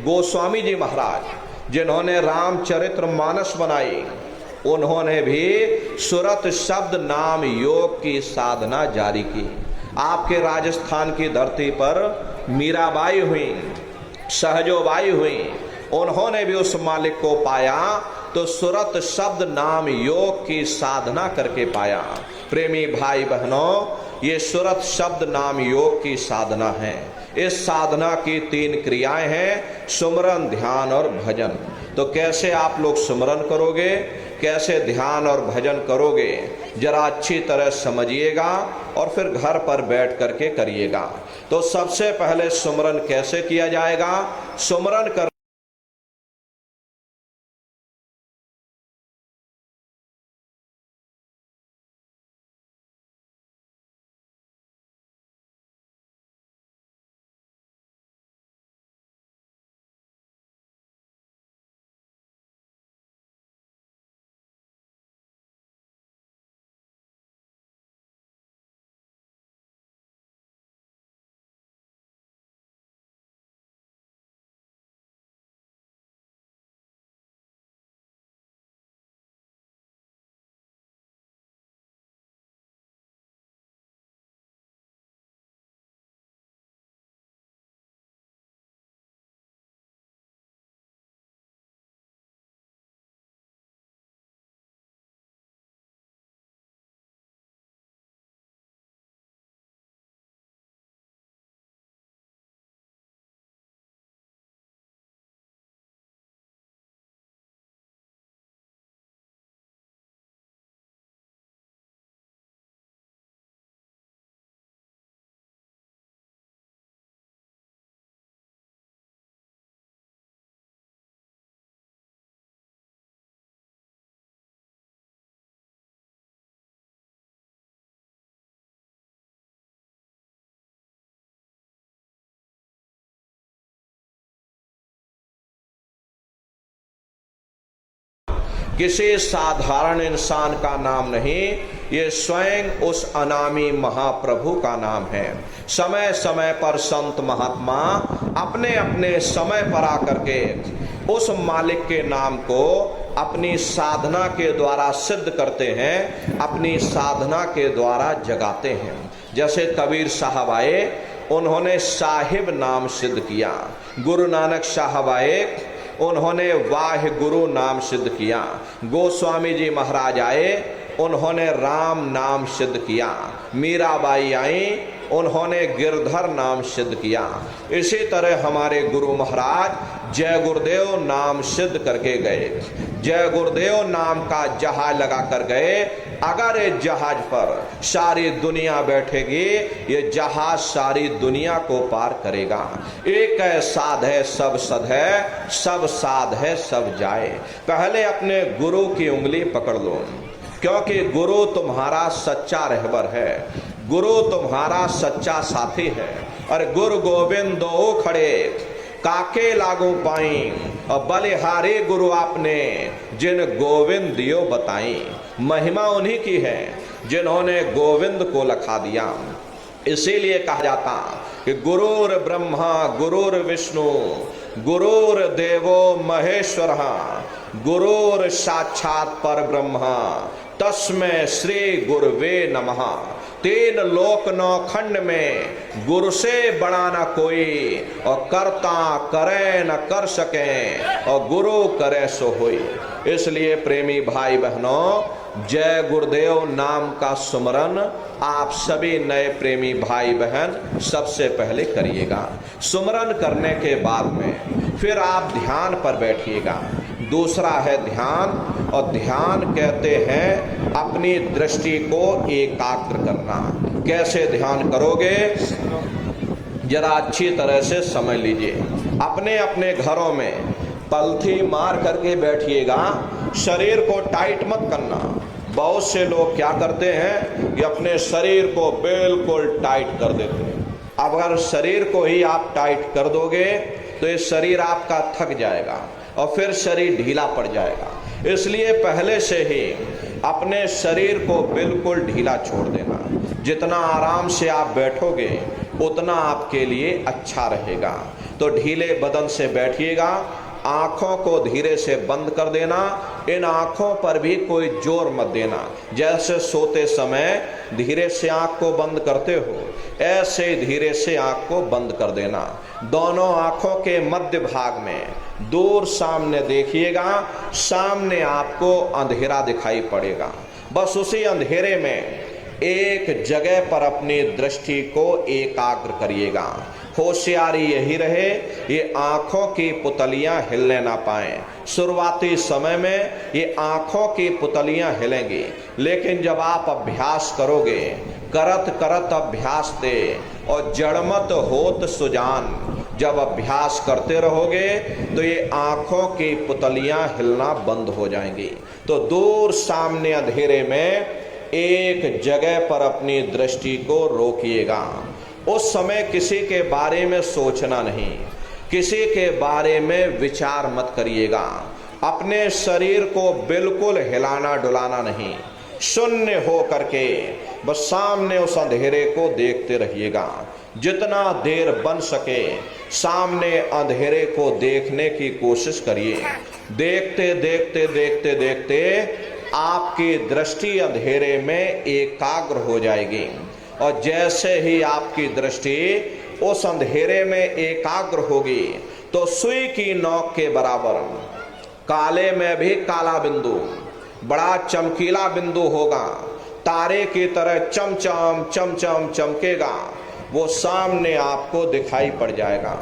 गोस्वामी जी महाराज जिन्होंने रामचरित्र मानस बनाई, उन्होंने भी सुरत शब्द नाम योग की साधना जारी की। आपके राजस्थान की धरती पर मीराबाई हुई, सहजोबाई हुई, उन्होंने भी उस मालिक को पाया तो सुरत शब्द नाम योग की साधना करके पाया। प्रेमी भाई बहनों, ये सुरत शब्द नाम योग की साधना है। इस साधना की 3 क्रियाएं हैं, सुमरन, ध्यान और भजन। तो कैसे आप लोग सुमरन करोगे, कैसे ध्यान और भजन करोगे, जरा अच्छी तरह समझिएगा और फिर घर पर बैठ करके करिएगा। तो सबसे पहले सुमरन कैसे किया जाएगा? सुमरन कर किसी साधारण इंसान का नाम नहीं, ये स्वयं उस अनामी महाप्रभु का नाम है। समय समय पर संत महात्मा अपने अपने समय पर आकर के उस मालिक के नाम को अपनी साधना के द्वारा सिद्ध करते हैं, अपनी साधना के द्वारा जगाते हैं। जैसे कबीर साहब आए, उन्होंने साहिब नाम सिद्ध किया। गुरु नानक साहब आए, उन्होंने वाह गुरु नाम सिद्ध किया। गोस्वामी जी महाराज आए, उन्होंने राम नाम सिद्ध किया। मीराबाई आई, उन्होंने गिरधर नाम सिद्ध किया। इसी तरह हमारे गुरु महाराज जय गुरुदेव नाम सिद्ध करके गए। जय गुरुदेव नाम का जहाज लगा कर गए। अगर इस जहाज पर सारी दुनिया बैठेगी, ये जहाज सारी दुनिया को पार करेगा। एक है साध है सब सद है, सब साध है सब जाए। पहले अपने गुरु की उंगली पकड़ लो, क्योंकि गुरु तुम्हारा सच्चा रहबर है, गुरु तुम्हारा सच्चा साथी है। और गुरु गोविंद दो खड़े काके लागू पाई, और बलिहारी गुरु आपने जिन गोविंद दियो बताई। महिमा उन्हीं की है जिन्होंने गोविंद को लखा दिया। इसीलिए कहा जाता कि गुरुर ब्रह्मा गुरुर विष्णु गुरुर देवो महेश्वर, गुरुर साक्षात पर ब्रह्मा तस्मै श्री गुरुवे नमः। 3 लोक 9 खंड में गुरु से बड़ा न कोई, और करता करे न कर सके, और गुरु करे सो होई। इसलिए प्रेमी भाई बहनों, जय गुरुदेव नाम का सुमरन आप सभी नए प्रेमी भाई बहन सबसे पहले करिएगा। सुमरन करने के बाद में फिर आप ध्यान पर बैठिएगा। दूसरा है ध्यान, और ध्यान कहते हैं अपनी दृष्टि को एकाग्र करना। कैसे ध्यान करोगे, जरा अच्छी तरह से समझ लीजिए। अपने अपने घरों में पलथी मार करके बैठिएगा, शरीर को टाइट मत करना। बहुत से लोग क्या करते हैं कि अपने शरीर को बिल्कुल टाइट कर देते हैं। अब अगर शरीर को ही आप टाइट कर दोगे तो ये शरीर आपका थक जाएगा और फिर शरीर ढीला पड़ जाएगा। इसलिए पहले से ही अपने शरीर को बिल्कुल ढीला छोड़ देना। जितना आराम से आप बैठोगे उतना आपके लिए अच्छा रहेगा। तो ढीले बदन से बैठिएगा। आंखों को धीरे से बंद कर देना। इन आंखों पर भी कोई जोर मत देना। जैसे सोते समय धीरे से आंख को बंद करते हो, ऐसे धीरे से आंख को बंद कर देना। दोनों आंखों के मध्य भाग में दूर सामने देखिएगा, सामने आपको अंधेरा दिखाई पड़ेगा। बस उसी अंधेरे में एक जगह पर अपनी दृष्टि को एकाग्र करिएगा। होशियारी यही रहे ये आंखों की पुतलियां हिलने ना पाएं। शुरुआती समय में ये आंखों की पुतलियां हिलेंगी, लेकिन जब आप अभ्यास करोगे, करत करत अभ्यास दे और जड़मत होत सुजान, जब अभ्यास करते रहोगे तो ये आंखों की पुतलियां हिलना बंद हो जाएंगी। तो दूर सामने अंधेरे में एक जगह पर अपनी दृष्टि को रोकिएगा। उस समय किसी के बारे में सोचना नहीं, किसी के बारे में विचार मत करिएगा। अपने शरीर को बिल्कुल हिलाना डुलाना नहीं, शून्य हो करके बस सामने उस अंधेरे को देखते रहिएगा। जितना देर बन सके सामने अंधेरे को देखने की कोशिश करिए। देखते देखते देखते देखते आपकी दृष्टि अंधेरे में एकाग्र हो जाएगी, और जैसे ही आपकी दृष्टि उस अंधेरे में एकाग्र होगी तो सुई की नोक के बराबर काले में भी काला बिंदु, बड़ा चमकीला बिंदु होगा, तारे की तरह चमचम चमचम चमकेगा, वो सामने आपको दिखाई पड़ जाएगा।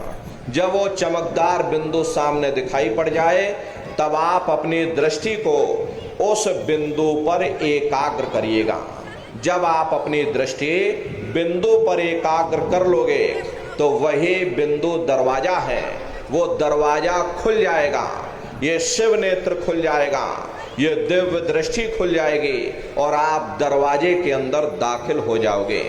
जब वो चमकदार बिंदु सामने दिखाई पड़ जाए तब आप अपनी दृष्टि को उस बिंदु पर एकाग्र करिएगा। जब आप अपनी दृष्टि बिंदु पर एकाग्र कर लोगे तो वही बिंदु दरवाजा है, वो दरवाजा खुल जाएगा, ये शिव नेत्र खुल जाएगा, ये दिव्य दृष्टि खुल जाएगी और आप दरवाजे के अंदर दाखिल हो जाओगे।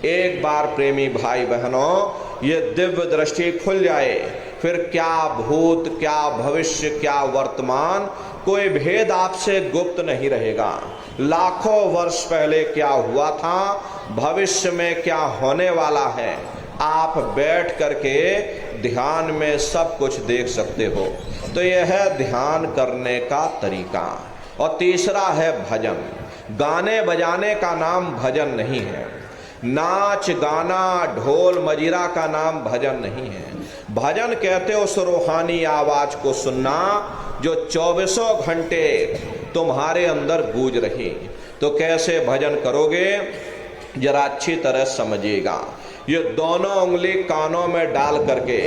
एक बार प्रेमी भाई बहनों ये दिव्य दृष्टि खुल जाए, फिर क्या भूत, क्या भविष्य, क्या वर्तमान, कोई भेद आपसे गुप्त नहीं रहेगा। लाखों वर्ष पहले क्या हुआ था, भविष्य में क्या होने वाला है, आप बैठ करके ध्यान में सब कुछ देख सकते हो। तो यह है ध्यान करने का तरीका। और तीसरा है भजन। गाने बजाने का नाम भजन नहीं है, नाच गाना ढोल मजीरा का नाम भजन नहीं है। भजन कहते हो उस रूहानी आवाज को सुनना जो 24 घंटे तुम्हारे अंदर गूंज रही। तो कैसे भजन करोगे जरा अच्छी तरह समझिएगा। ये दोनों उंगली कानों में डाल करके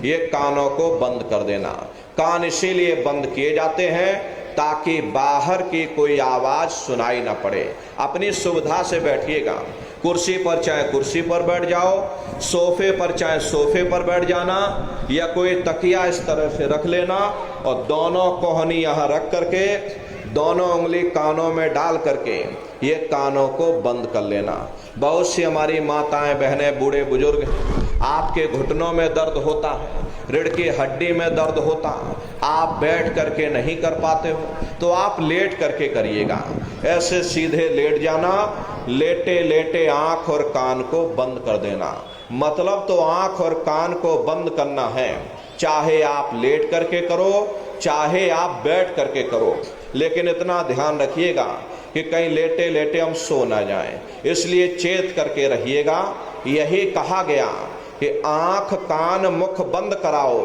ये कानों को बंद कर देना। कान इसीलिए बंद किए जाते हैं ताकि बाहर की कोई आवाज सुनाई ना पड़े। अपनी सुविधा से बैठिएगा, कुर्सी पर चाहे कुर्सी पर बैठ जाओ, सोफे पर चाहे सोफे पर बैठ जाना, या कोई तकिया इस तरह से रख लेना और दोनों कोहनी यहाँ रख करके दोनों उंगली कानों में डाल करके ये कानों को बंद कर लेना। बहुत सी हमारी माताएं बहनें बूढ़े बुजुर्ग आपके घुटनों में दर्द होता है, रीढ़ की हड्डी में दर्द होता, आप बैठ करके नहीं कर पाते हो तो आप लेट करके करिएगा। ऐसे सीधे लेट जाना, लेटे लेटे आंख और कान को बंद कर देना। मतलब तो आंख और कान को बंद करना है, चाहे आप लेट करके करो चाहे आप बैठ करके करो, लेकिन इतना ध्यान रखिएगा कि कहीं लेटे लेटे हम सो ना जाएं, इसलिए चेत करके रहिएगा। यही कहा गया कि आंख कान मुख बंद कराओ,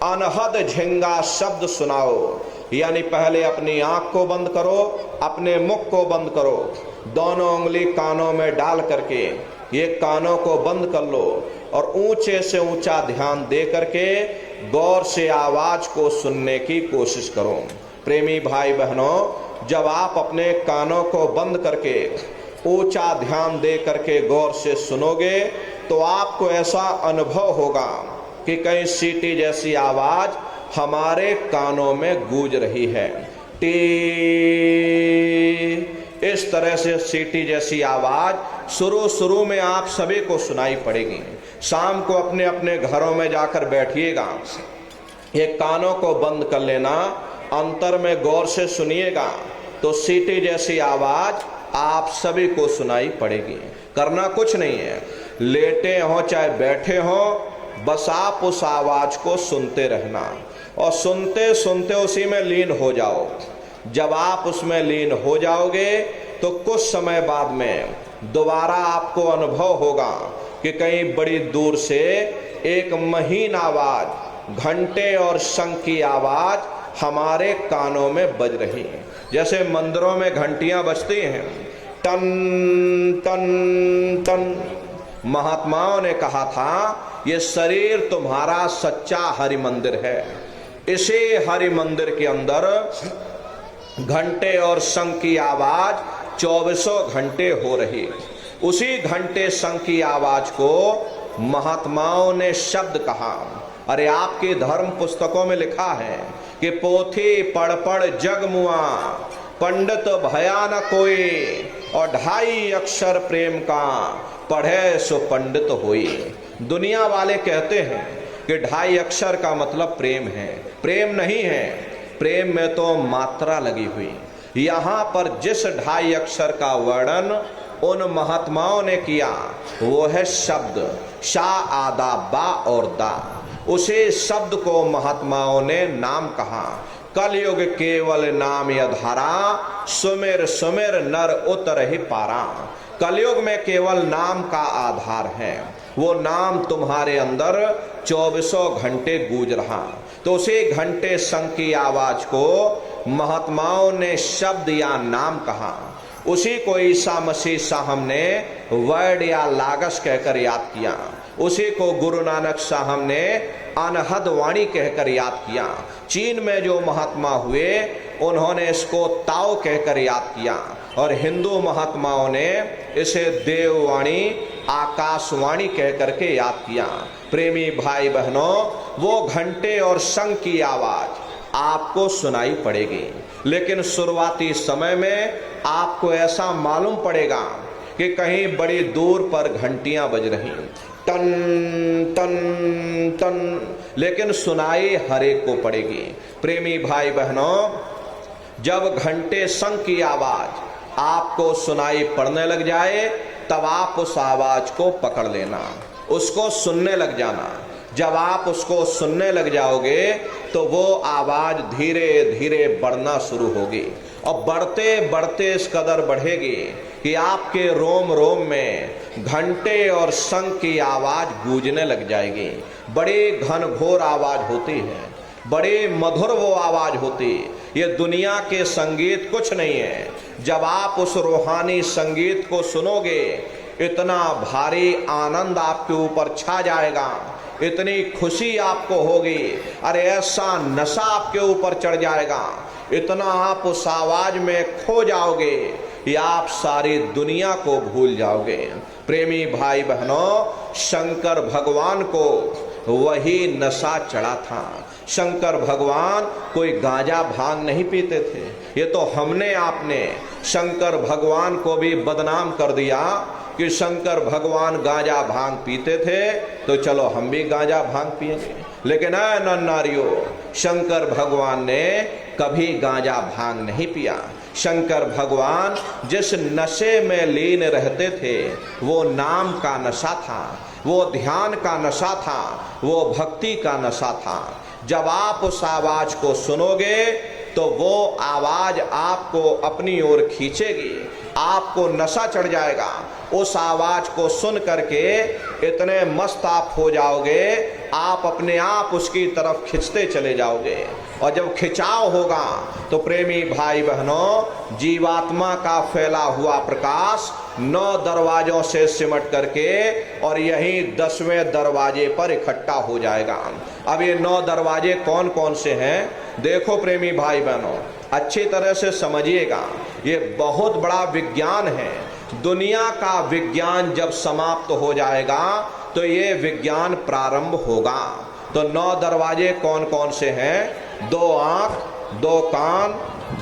अनहद झिंगा शब्द सुनाओ। यानी पहले अपनी आंख को बंद करो, अपने मुख को बंद करो, दोनों उंगली कानों में डाल करके ये कानों को बंद कर लो और ऊंचे से ऊंचा ध्यान दे करके गौर से आवाज को सुनने की कोशिश करो। प्रेमी भाई बहनों, जब आप अपने कानों को बंद करके ऊंचा ध्यान दे करके गौर से सुनोगे तो आपको ऐसा अनुभव होगा कि कहीं सीटी जैसी आवाज हमारे कानों में गूंज रही है। टी, इस तरह से सीटी जैसी आवाज शुरू में आप सभी को सुनाई पड़ेगी। शाम को अपने अपने घरों में जाकर बैठिएगा, ये कानों को बंद कर लेना, अंतर में गौर से सुनिएगा तो सीटी जैसी आवाज आप सभी को सुनाई पड़ेगी। करना कुछ नहीं है, लेटे हो चाहे बैठे हो, बस आप उस आवाज को सुनते रहना। और सुनते सुनते उसी में लीन हो जाओ। जब आप उसमें लीन हो जाओगे तो कुछ समय बाद में दोबारा आपको अनुभव होगा कि कहीं बड़ी दूर से एक महीन आवाज, घंटे और शंख की आवाज हमारे कानों में बज रही है। जैसे मंदिरों में घंटियां बजती हैं, टन टन टन। महात्माओं ने कहा था ये शरीर तुम्हारा सच्चा हरि मंदिर है। इसी हरि मंदिर के अंदर घंटे और शंख की आवाज 24 घंटे हो रही। उसी घंटे शंख की आवाज को महात्माओं ने शब्द कहा। अरे आपके धर्म पुस्तकों में लिखा है कि पोथी पढ़ पढ़ जग मुआ, पंडित भया न कोई, और 2.5 अक्षर प्रेम का, पढ़े सो पंडित होई। दुनिया वाले कहते हैं कि 2.5 अक्षर का मतलब प्रेम है। प्रेम नहीं है, प्रेम में तो मात्रा लगी हुई। यहाँ पर जिस 2.5 अक्षर का वर्णन उन महात्माओं ने किया वो है शब्द, शा आदा बा और दा। उसे शब्द को महात्माओं ने नाम कहा। कलयुग केवल नाम यधारा, सुमिर सुमिर नर उतर ही पारा। कलयुग में केवल नाम का आधार है। वो नाम तुम्हारे अंदर 24 घंटे गूंज रहा। तो उसी घंटे शंख की आवाज को महात्माओं ने शब्द या नाम कहा। उसी को ईसा मसीह साहब ने वर्ड या लागस कहकर याद किया। उसी को गुरु नानक साहब ने अनहद वाणी कहकर याद किया। चीन में जो महात्मा हुए उन्होंने इसको ताओ कहकर याद किया, और हिंदू महात्माओं ने इसे देववाणी, आकाशवाणी कहकर के याद किया। प्रेमी भाई बहनों, वो घंटे और शंख की आवाज आपको सुनाई पड़ेगी, लेकिन शुरुआती समय में आपको ऐसा मालूम पड़ेगा कि कहीं बड़ी दूर पर घंटियां बज रही, टन टन टन, लेकिन सुनाई हर एक को पड़ेगी। प्रेमी भाई बहनों, जब घंटे शंख की आवाज आपको सुनाई पड़ने लग जाए तब आप उस आवाज को पकड़ लेना, उसको सुनने लग जाना। जब आप उसको सुनने लग जाओगे तो वो आवाज धीरे धीरे बढ़ना शुरू होगी, और बढ़ते बढ़ते इस कदर बढ़ेगी कि आपके रोम रोम में घंटे और शंख की आवाज गूंजने लग जाएगी। बड़ी घनघोर आवाज होती है, बड़ी मधुर वो आवाज होती। ये दुनिया के संगीत कुछ नहीं है। जब आप उस रूहानी संगीत को सुनोगे, इतना भारी आनंद आपके ऊपर छा जाएगा, इतनी खुशी आपको होगी, अरे ऐसा नशा आपके ऊपर चढ़ जाएगा, इतना आप उस आवाज में खो जाओगे या आप सारी दुनिया को भूल जाओगे। प्रेमी भाई बहनों, शंकर भगवान को वही नशा चढ़ा था। शंकर भगवान कोई गांजा भांग नहीं पीते थे। ये तो हमने आपने शंकर भगवान को भी बदनाम कर दिया कि शंकर भगवान गांजा भांग पीते थे, तो चलो हम भी गांजा भांग पिएंगे। लेकिन नर नारियों, शंकर भगवान ने कभी गांजा भांग नहीं पिया। शंकर भगवान जिस नशे में लीन रहते थे वो नाम का नशा था, वो ध्यान का नशा था, वो भक्ति का नशा था। जब आप उस आवाज को सुनोगे तो वो आवाज आपको अपनी ओर खींचेगी, आपको नशा चढ़ जाएगा। उस आवाज को सुन करके इतने मस्त आप हो जाओगे, आप अपने आप उसकी तरफ खिंचते चले जाओगे। और जब खिंचाव होगा तो प्रेमी भाई बहनों, जीवात्मा का फैला हुआ प्रकाश 9 दरवाजों से सिमट करके और यही 10वें दरवाजे पर इकट्ठा हो जाएगा। अब ये 9 दरवाजे कौन कौन से हैं? देखो प्रेमी भाई बहनों, अच्छी तरह से समझिएगा, ये बहुत बड़ा विज्ञान है। दुनिया का विज्ञान जब समाप्त हो जाएगा तो ये विज्ञान प्रारंभ होगा। तो 9 दरवाजे कौन कौन से हैं? 2 आंख, 2 कान,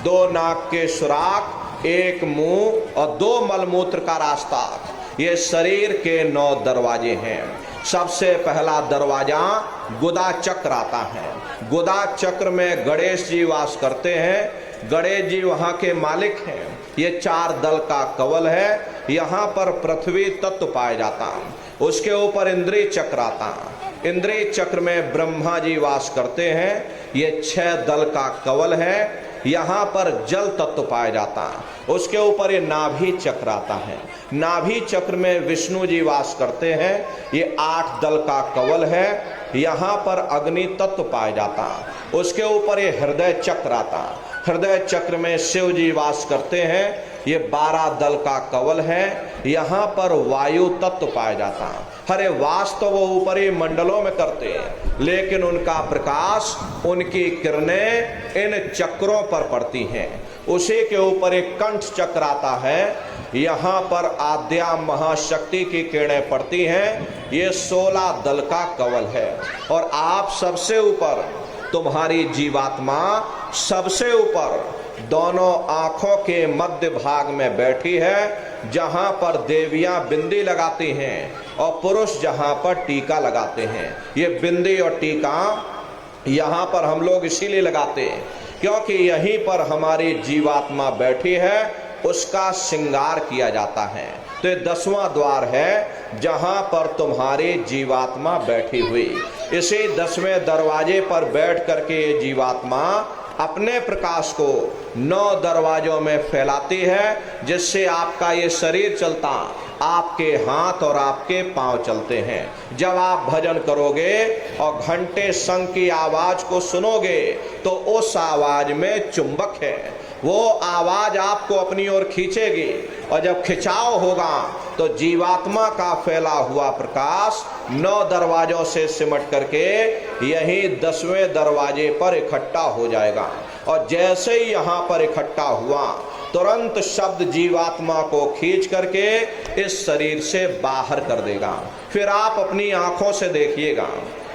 2 नाक के सुराख, 1 मुंह और 2 मलमूत्र का रास्ता। ये शरीर के 9 दरवाजे हैं। सबसे पहला दरवाजा गुदा चक्र आता है। गुदा चक्र में गणेश जी वास करते हैं। गणेश जी वहां के मालिक हैं। ये 4 दल का कवल है। यहाँ पर पृथ्वी तत्व पाया जाता, उसके ऊपर इंद्रिय चक्र आता, इंद्रिय चक्र में ब्रह्मा जी वास करते हैं। ये 6 दल का कवल है। यहाँ पर जल तत्व पाया जाता है। उसके ऊपर ये नाभि चक्र आता है। नाभि चक्र में विष्णु जी वास करते हैं। ये 8 दल का कवल है। यहाँ पर अग्नि तत्व पाया जाता है। उसके ऊपर ये हृदय चक्र आता है। हृदय चक्र में शिव जी वास करते हैं। ये 12 दल का कवल है। यहाँ पर वायु तत्व पाया जाता है। हरे वास तो वो ऊपरी मंडलों में करते हैं, लेकिन उनका प्रकाश, उनकी किरणें इन चक्रों पर पड़ती हैं। उसी के ऊपर एक कंठ चक्र आता है। यहाँ पर आद्या महाशक्ति की किरणें पड़ती हैं। ये 16 दल का कवल है। और आप सबसे ऊपर, तुम्हारी जीवात्मा सबसे ऊपर दोनों आंखों के मध्य भाग में बैठी है, जहां पर देवियां बिंदी लगाती हैं और पुरुष जहां पर टीका लगाते हैं। ये बिंदी और टीका यहाँ पर हम लोग इसीलिए लगाते हैं क्योंकि यहीं पर हमारी जीवात्मा बैठी है, उसका श्रृंगार किया जाता है। तो ये 10वां द्वार है जहां पर तुम्हारी जीवात्मा बैठी हुई। इसी 10वें दरवाजे पर बैठ करके ये जीवात्मा अपने प्रकाश को 9 दरवाजों में फैलाती है, जिससे आपका ये शरीर चलता, आपके हाथ और आपके पांव चलते हैं। जब आप भजन करोगे और घंटे शंख की आवाज को सुनोगे तो उस आवाज में चुंबक है, वो आवाज आपको अपनी ओर खींचेगी। और जब खिंचाव होगा तो जीवात्मा का फैला हुआ प्रकाश 9 दरवाजों से सिमट करके यही 10वें दरवाजे पर इकट्ठा हो जाएगा। और जैसे ही यहाँ पर इकट्ठा हुआ, तुरंत शब्द जीवात्मा को खींच करके इस शरीर से बाहर कर देगा। फिर आप अपनी आंखों से देखिएगा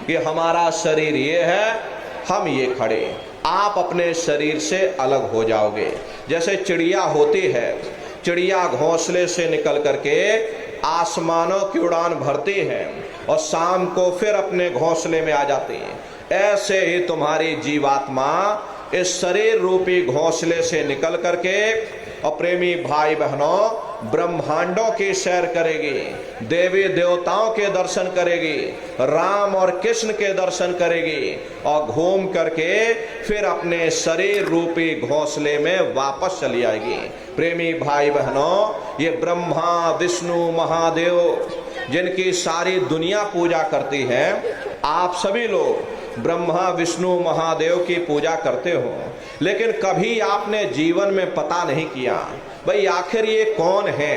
कि हमारा शरीर ये है, हम ये खड़े। आप अपने शरीर से अलग हो जाओगे। जैसे चिड़िया होती है, चिड़िया घोंसले से निकल करके आसमानों की उड़ान भरती है और शाम को फिर अपने घोंसले में आ जाती है। ऐसे ही तुम्हारी जीवात्मा इस शरीर रूपी घोंसले से निकल करके, और प्रेमी भाई बहनों, ब्रह्मांडों की सैर करेगी, देवी देवताओं के दर्शन करेगी, राम और कृष्ण के दर्शन करेगी और घूम करके फिर अपने शरीर रूपी घोंसले में वापस चली आएगी। प्रेमी भाई बहनों, ये ब्रह्मा विष्णु महादेव जिनकी सारी दुनिया पूजा करती है, आप सभी लोग ब्रह्मा विष्णु महादेव की पूजा करते हो, लेकिन कभी आपने जीवन में पता नहीं किया भाई आखिर ये कौन है,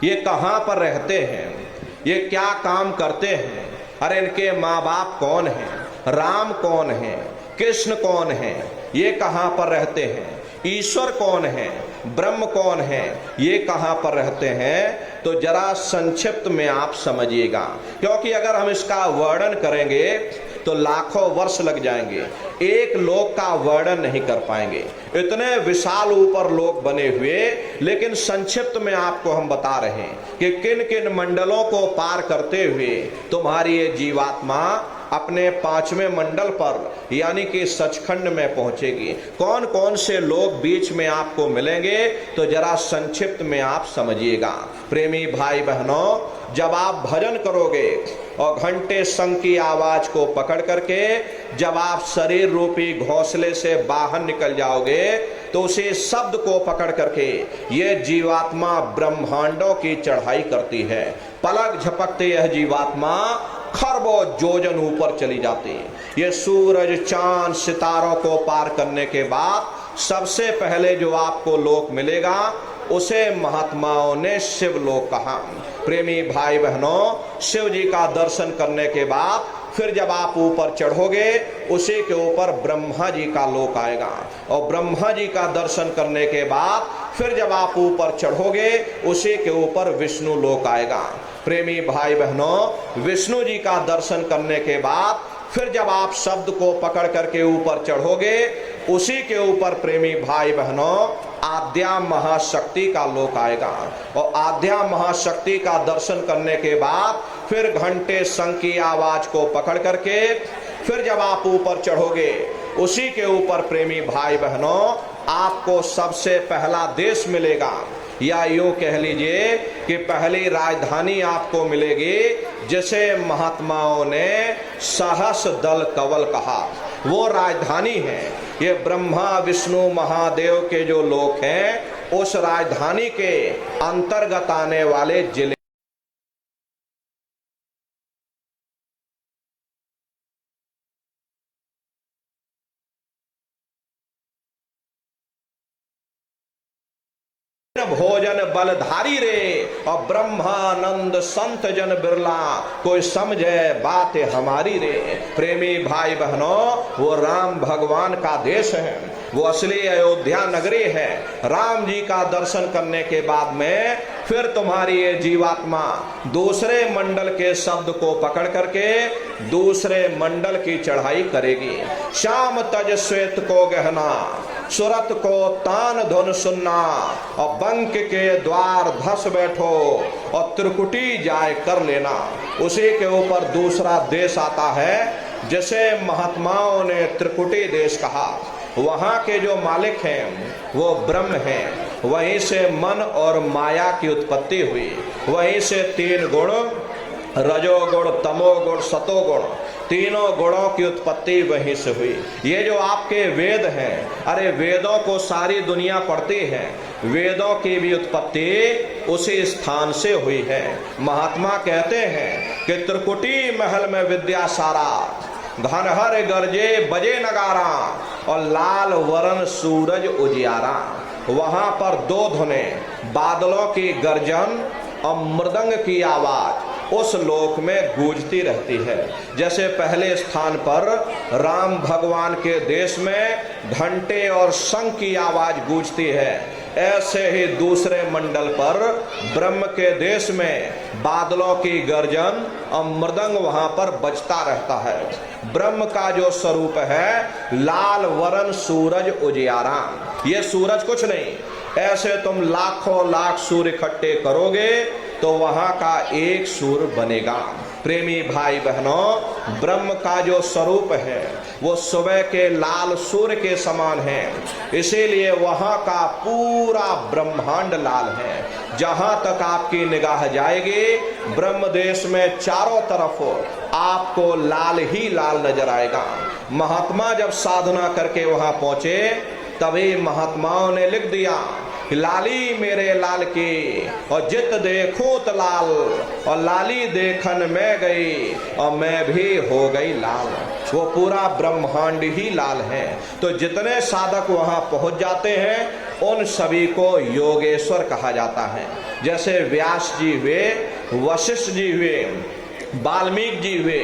ये कहाँ पर रहते हैं, ये क्या काम करते हैं, अरे इनके माँ बाप कौन हैं, राम कौन है, कृष्ण कौन है, ये कहाँ पर रहते हैं, ईश्वर कौन है, ब्रह्म कौन है, ये कहाँ पर रहते हैं। तो जरा संक्षिप्त में आप समझिएगा, क्योंकि अगर हम इसका वर्णन करेंगे तो लाखों वर्ष लग जाएंगे, एक लोक का वर्णन नहीं कर पाएंगे। इतने विशाल ऊपर लोक बने हुए, लेकिन संक्षिप्त में आपको हम बता रहे हैं कि किन किन मंडलों को पार करते हुए तुम्हारी ये जीवात्मा अपने 5वें मंडल पर यानी कि सचखंड में पहुंचेगी। कौन कौन से लोग बीच में आपको मिलेंगे, तो जरा संक्षिप्त में आप समझिएगा। प्रेमी भाई बहनों, जब आप भजन करोगे और घंटे शंख की आवाज को पकड़ करके जब आप शरीर रूपी घोंसले से बाहर निकल जाओगे, तो उसे शब्द को पकड़ करके ये जीवात्मा ब्रह्मांडों की चढ़ाई करती है। पलक झपकते यह जीवात्मा खरबों योजन ऊपर चली जाती है। ये सूरज चांद सितारों को पार करने के बाद सबसे पहले जो आपको लोक मिलेगा उसे महात्माओं ने शिव लोक कहा। प्रेमी भाई बहनों, शिव जी का दर्शन करने के बाद फिर जब आप ऊपर चढ़ोगे, उसी के ऊपर ब्रह्मा जी का लोक आएगा, और ब्रह्मा जी का दर्शन करने के बाद फिर जब आप ऊपर चढ़ोगे, उसी के ऊपर विष्णु लोक आएगा। प्रेमी भाई बहनों, विष्णु जी का दर्शन करने के बाद फिर जब आप शब्द को पकड़ करके ऊपर चढ़ोगे, उसी के ऊपर प्रेमी भाई बहनों आद्या महाशक्ति का लोक आएगा, और आद्या महाशक्ति का दर्शन करने के बाद फिर घंटे शंख की आवाज को पकड़ करके फिर जब आप ऊपर चढ़ोगे, उसी के ऊपर प्रेमी भाई बहनों आपको सबसे पहला देश मिलेगा, या यूं कह लीजिए कि पहली राजधानी आपको मिलेगी जिसे महात्माओं ने सहस दल कवल कहा। वो राजधानी है ये ब्रह्मा विष्णु महादेव के जो लोक हैं, उस राजधानी के अंतर्गत आने वाले जिले भोजन बलधारी रे, और ब्रह्मानंद संत जन बिरला, कोई समझे बात हमारी रे। प्रेमी भाई बहनों, वो राम भगवान का देश है, वो असली अयोध्या नगरी है। राम जी का दर्शन करने के बाद में फिर तुम्हारी ये जीवात्मा दूसरे मंडल के शब्द को पकड़ करके दूसरे मंडल की चढ़ाई करेगी। श्याम तज श्वेत को गहना, सुरत को तान धुन सुनना, और बंक के द्वार धस बैठो, और त्रिकुटी जाय कर लेना। उसी के ऊपर दूसरा देश आता है जिसे महात्माओं ने त्रिकुटी देश कहा। वहां के जो मालिक हैं वो ब्रह्म हैं, वहीं से मन और माया की उत्पत्ति हुई, वहीं से तीन गुण रजोगुण तमोगुण सतोगुण, तीनों गुणों की उत्पत्ति वहीं से हुई। ये जो आपके वेद हैं, अरे वेदों को सारी दुनिया पढ़ती है, वेदों की भी उत्पत्ति उसी स्थान से हुई है। महात्मा कहते हैं कि त्रिकुटी महल में विद्या सारा, घनहर गरजे बजे नगारा, और लाल वरण सूरज उजियारा। वहां पर दो धुने, बादलों की गर्जन और मृदंग की आवाज उस लोक में गूंजती रहती है। जैसे पहले स्थान पर राम भगवान के देश में घंटे और शंख की आवाज गूंजती है, ऐसे ही दूसरे मंडल पर ब्रह्म के देश में बादलों की गर्जन और मृदंग वहां पर बजता रहता है। ब्रह्म का जो स्वरूप है लाल वरण सूरज उजियारा। ये सूरज कुछ नहीं, ऐसे तुम लाखों लाख सूर्य इकट्ठे करोगे तो वहां का एक सूर्य बनेगा। प्रेमी भाई बहनों, ब्रह्म का जो स्वरूप है वो सुबह के लाल सूर्य के समान है, इसीलिए वहां का पूरा ब्रह्मांड लाल है। जहां तक आपकी निगाह जाएगी ब्रह्म देश में चारों तरफ आपको लाल ही लाल नजर आएगा। महात्मा जब साधना करके वहां पहुंचे तभी महात्माओं ने लिख दिया, लाली मेरे लाल की, और जित देखूं तो लाल, और लाली देखन में गई, और मैं भी हो गई लाल। वो पूरा ब्रह्मांड ही लाल है। तो जितने साधक वहां पहुंच जाते हैं उन सभी को योगेश्वर कहा जाता है। जैसे व्यास जी हुए, वशिष्ठ जी हुए, वाल्मीकि जी हुए,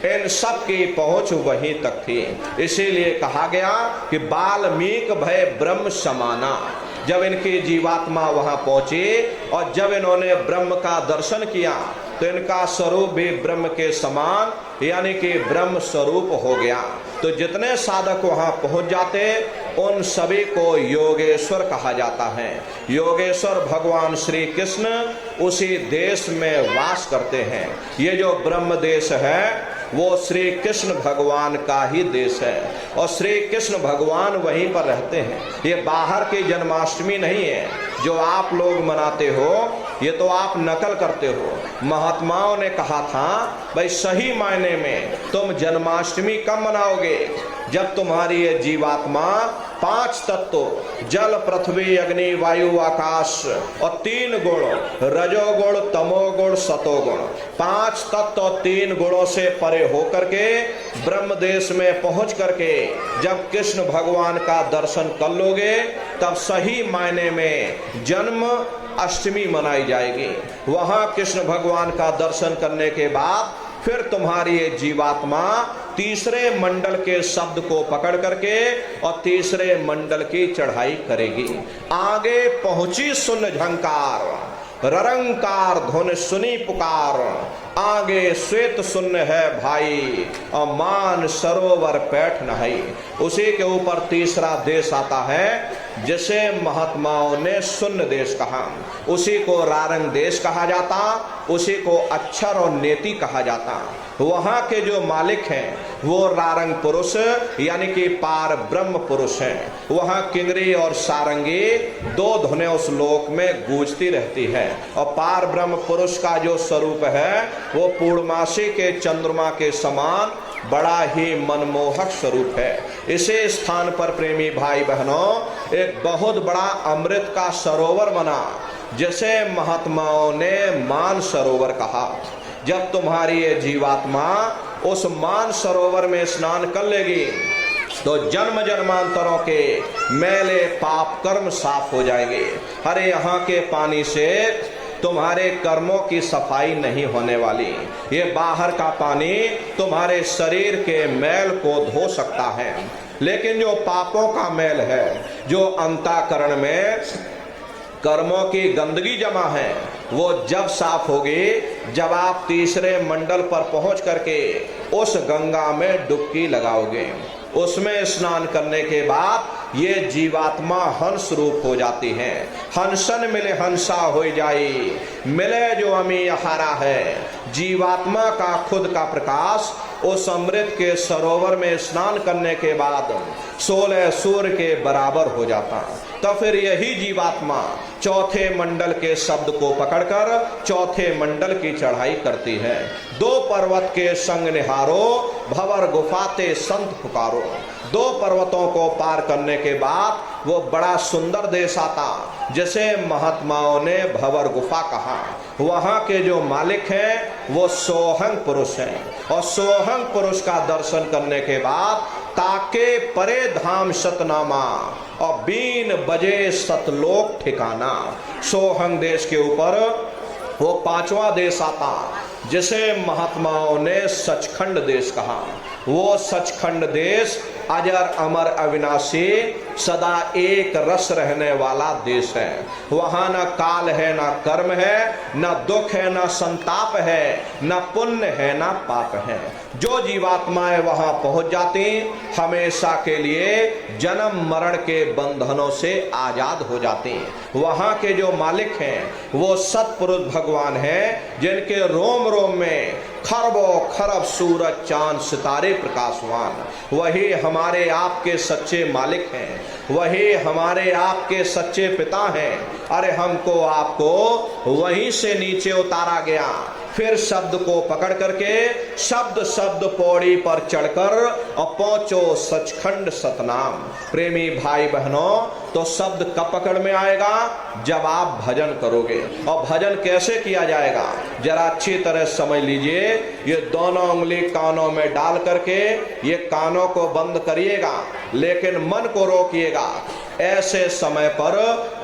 इन सब की पहुंच वहीं तक थी। इसीलिए कहा गया कि वाल्मीकि भय ब्रह्म समाना। जब इनकी जीवात्मा वहां पहुंची और जब इन्होंने ब्रह्म का दर्शन किया तो इनका स्वरूप भी ब्रह्म के समान यानी कि ब्रह्म स्वरूप हो गया। तो जितने साधक वहां पहुंच जाते उन सभी को योगेश्वर कहा जाता है। योगेश्वर भगवान श्री कृष्ण उसी देश में वास करते हैं। ये जो ब्रह्म देश है वो श्री कृष्ण भगवान का ही देश है और श्री कृष्ण भगवान वहीं पर रहते हैं। ये बाहर की जन्माष्टमी नहीं है जो आप लोग मनाते हो, ये तो आप नकल करते हो। महात्माओं ने कहा था भाई सही मायने में तुम जन्माष्टमी कब मनाओगे? जब तुम्हारी ये जीवात्मा 5 तत्व जल पृथ्वी अग्नि वायु आकाश और 3 गुण रजोगुण तमोगुण सतोगुण 5 तत्व और 3 गुणों से परे होकर के ब्रह्म देश में पहुंच करके जब कृष्ण भगवान का दर्शन कर लोगे तब सही मायने में जन्म अष्टमी मनाई जाएगी। वहां कृष्ण भगवान का दर्शन करने के बाद फिर तुम्हारी ये जीवात्मा तीसरे मंडल के शब्द को पकड़ करके और तीसरे मंडल की चढ़ाई करेगी। आगे पहुंची सुन झंकार ररंकार धुन सुनी पुकार, आगे श्वेत सुन्न है भाई और मान सरोवर पैठ नहाई। उसी के ऊपर तीसरा देश आता है जिसे महात्माओं ने सुन्न देश कहा। उसी को रारंग देश कहा जाता, उसी को अक्षर और नेति कहा जाता। वहां के जो मालिक हैं वो रारंग पुरुष यानी कि पार ब्रह्म पुरुष हैं। वहां किंगरी और सारंगी दो धुनें उस लोक में गूंजती रहती है। और पार ब्रह्म पुरुष का जो स्वरूप है वो पूर्णमासी के चंद्रमा के समान बड़ा ही मनमोहक स्वरूप है। इसी स्थान पर प्रेमी भाई बहनों एक बहुत बड़ा अमृत का सरोवर बना, जैसे महात्माओं ने मान सरोवर कहा। जब तुम्हारी ये जीवात्मा उस मान सरोवर में स्नान कर लेगी तो जन्म जन्मांतरों के मैले पाप कर्म साफ हो जाएंगे। अरे यहाँ के पानी से तुम्हारे कर्मों की सफाई नहीं होने वाली। ये बाहर का पानी तुम्हारे शरीर के मैल को धो सकता है, लेकिन जो पापों का मैल है, जो अंतःकरण में कर्मों की गंदगी जमा है, वो जब साफ होगी जब आप तीसरे मंडल पर पहुंच करके उस गंगा में डुबकी लगाओगे। उसमें स्नान करने के बाद ये जीवात्मा हंस रूप हो जाती है। हंसन मिले हंसा हो जाई, मिले जो अमी हारा है। जीवात्मा का खुद का प्रकाश उस अमृत के सरोवर में स्नान करने के बाद 16 सूर्य के बराबर हो जाता। तो फिर यही जीवात्मा चौथे मंडल के शब्द को पकड़कर चौथे मंडल की चढ़ाई करती है। दो पर्वत के संग निहारो, भंवर गुफाते संत पुकारो। दो पर्वतों को पार करने के बाद वो बड़ा सुंदर देश आता, जैसे महात्माओं ने भंवर गुफा कहा। वहां के जो मालिक हैं वो सोहंग पुरुष हैं, और सोहंग पुरुष का दर्शन करने के बाद ताके परे धाम सतनामा और बीन बजे सतलोक ठिकाना। सोहंग देश के ऊपर वो पांचवा देश आता, जिसे महात्माओं ने सचखंड देश कहा। वो सचखंड देश अजर अमर अविनाशी सदा एक रस रहने वाला देश है। वहां न काल है, न कर्म है, न दुख है, न संताप है, न पुण्य है, न पाप है। जो जीवात्माएं वहां पहुंच जाती हमेशा के लिए जन्म मरण के बंधनों से आजाद हो जाती। वहां के जो मालिक हैं वो सतपुरुष भगवान हैं, जिनके रोम रोम में खरबों खरब सूरज चांद सितारे प्रकाशवान। वही हमारे आपके सच्चे मालिक हैं, वही हमारे आपके सच्चे पिता हैं। अरे हमको आपको वहीं से नीचे उतारा गया, फिर शब्द को पकड़ करके शब्द शब्द पौड़ी पर चढ़कर और पहुंचो सचखंड सतनाम। प्रेमी भाई बहनों, तो शब्द कब पकड़ में आएगा? जब आप भजन करोगे। और भजन कैसे किया जाएगा जरा अच्छी तरह समझ लीजिए। ये दोनों उंगली कानों में डाल करके ये कानों को बंद करिएगा, लेकिन मन को रोकिएगा। ऐसे समय पर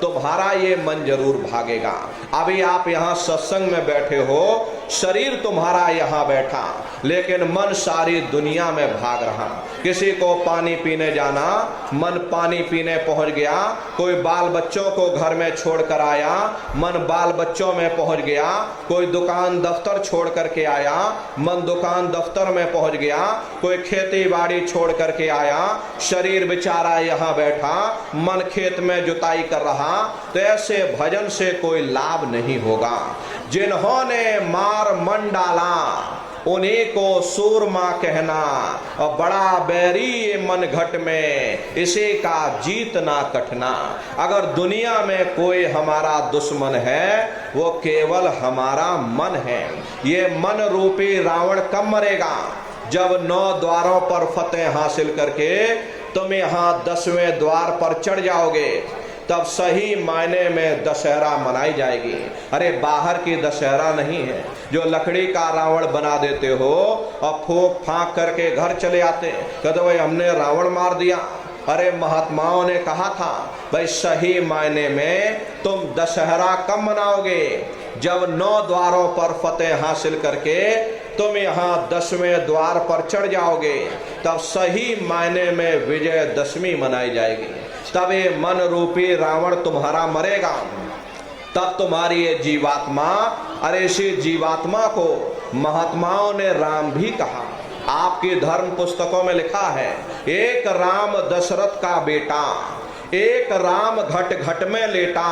तुम्हारा ये मन जरूर भागेगा। अभी आप यहाँ सत्संग में बैठे हो, शरीर तुम्हारा यहाँ बैठा, लेकिन मन सारी दुनिया में भाग रहा। किसी को पानी पीने जाना, मन पानी पीने पहुंच गया। कोई बाल बच्चों को घर में छोड़ कर आया, मन बाल बच्चों में पहुंच गया। कोई दुकान दफ्तर छोड़ करके आया, मन दुकान दफ्तर में पहुंच गया। कोई खेती बाड़ी छोड़ करके आया, शरीर बेचारा यहाँ बैठा, मन खेत में जुताई कर रहा। तो ऐसे भजन से कोई लाभ नहीं होगा। जिन्होंने मार मन डाला उन्हीं को सूरमा कहना, और बड़ा बैरी ये मन घट में इसी का जीतना कठना। अगर दुनिया में कोई हमारा दुश्मन है वो केवल हमारा मन है। ये मन रूपी रावण कब मरेगा? जब 9 द्वारों पर फतेह हासिल करके तुम यहाँ 10वें द्वार पर चढ़ जाओगे, तब सही मायने में दशहरा मनाई जाएगी। अरे बाहर की दशहरा नहीं है जो लकड़ी का रावण बना देते हो और फूंक फांक करके घर चले आते, कहते भाई हमने रावण मार दिया। अरे महात्माओं ने कहा था भाई सही मायने में तुम दशहरा कब मनाओगे? जब 9 द्वारों पर फतेह हासिल करके तुम यहाँ 10वें द्वार पर चढ़ जाओगे, तब सही मायने में विजयदशमी मनाई जाएगी। तब ये मन रूपी रावण तुम्हारा मरेगा। तब तुम्हारी ये जीवात्मा, अरे इसी जीवात्मा को महात्माओं ने राम भी कहा। आपकी धर्म पुस्तकों में लिखा है, एक राम दशरथ का बेटा, एक राम घट घट में लेटा,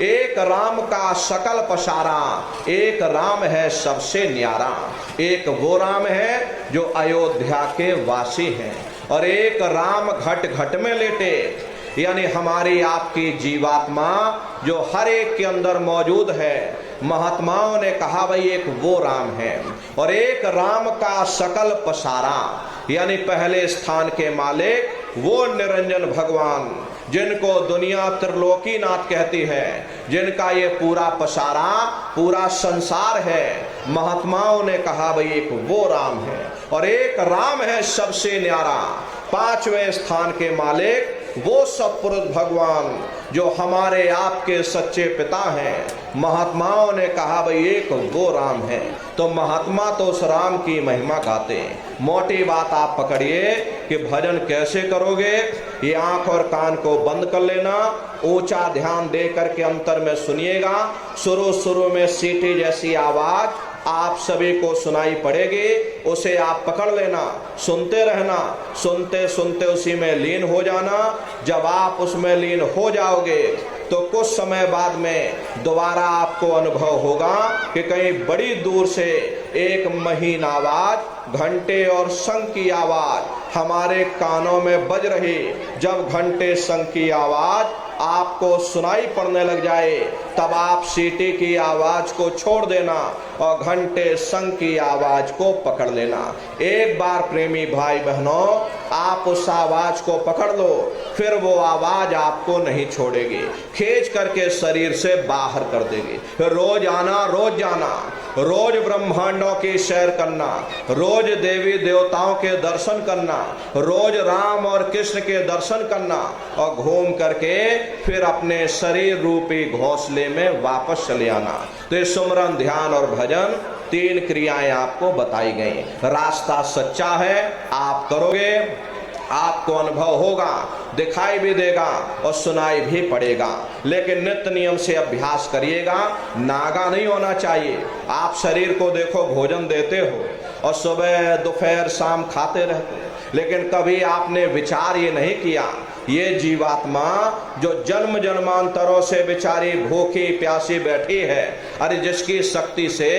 एक राम का सकल पसारा, एक राम है सबसे न्यारा। एक वो राम है जो अयोध्या के वासी हैं, और एक राम घट घट में लेटे, यानी हमारी आपकी जीवात्मा जो हर एक के अंदर मौजूद है। महात्माओं ने कहा भाई एक वो राम है, और एक राम का सकल पसारा, यानी पहले स्थान के मालिक वो निरंजन भगवान, जिनको दुनिया त्रिलोकीनाथ कहती है, जिनका ये पूरा पसारा पूरा संसार है। महात्माओं ने कहा भाई एक वो राम है, और एक राम है सबसे न्यारा। पांचवें स्थान के मालिक वो सतपुरुष भगवान जो हमारे आपके सच्चे पिता हैं। महात्माओं ने कहा भाई एक वो राम है, तो महात्मा तो उस राम की महिमा गाते हैं। मोटी बात आप पकड़िए कि भजन कैसे करोगे, ये आंख और कान को बंद कर लेना, ऊंचा ध्यान दे करके अंतर में सुनिएगा। शुरू में सीटी जैसी आवाज आप सभी को सुनाई पड़ेगी, उसे आप पकड़ लेना, सुनते रहना, सुनते सुनते उसी में लीन हो जाना। जब आप उसमें लीन हो जाओगे तो कुछ समय बाद में दोबारा आपको अनुभव होगा कि कहीं बड़ी दूर से एक महीन आवाज, घंटे और शंख की आवाज हमारे कानों में बज रही। जब घंटे शंख की आवाज आपको सुनाई पड़ने लग जाए, तब आप सीटी की आवाज को छोड़ देना और घंटे शंख की आवाज को पकड़ लेना। एक बार प्रेमी भाई बहनों आप उस आवाज को पकड़ लो, फिर वो आवाज आपको नहीं छोड़ेगी, खींच करके शरीर से बाहर कर देगी। फिर रोज आना, रोज जाना, रोज ब्रह्मांडों की सैर करना, रोज देवी देवताओं के दर्शन करना, रोज राम और कृष्ण के दर्शन करना, और घूम करके फिर अपने शरीर रूपी घोंसले में वापस चले आना। तो ये सुमरन, ध्यान और भजन तीन क्रियाएं आपको बताई गई। रास्ता सच्चा है, आप करोगे आपको अनुभव होगा, दिखाई भी देगा और सुनाई भी पड़ेगा। लेकिन नित्य नियम से अभ्यास करिएगा, नागा नहीं होना चाहिए। आप शरीर को देखो भोजन देते हो और सुबह दोपहर शाम खाते रहते, लेकिन कभी आपने विचार ये नहीं किया ये जीवात्मा जो जन्म जन्मांतरों से बेचारी भूखी प्यासी बैठी है, अरे जिसकी शक्ति से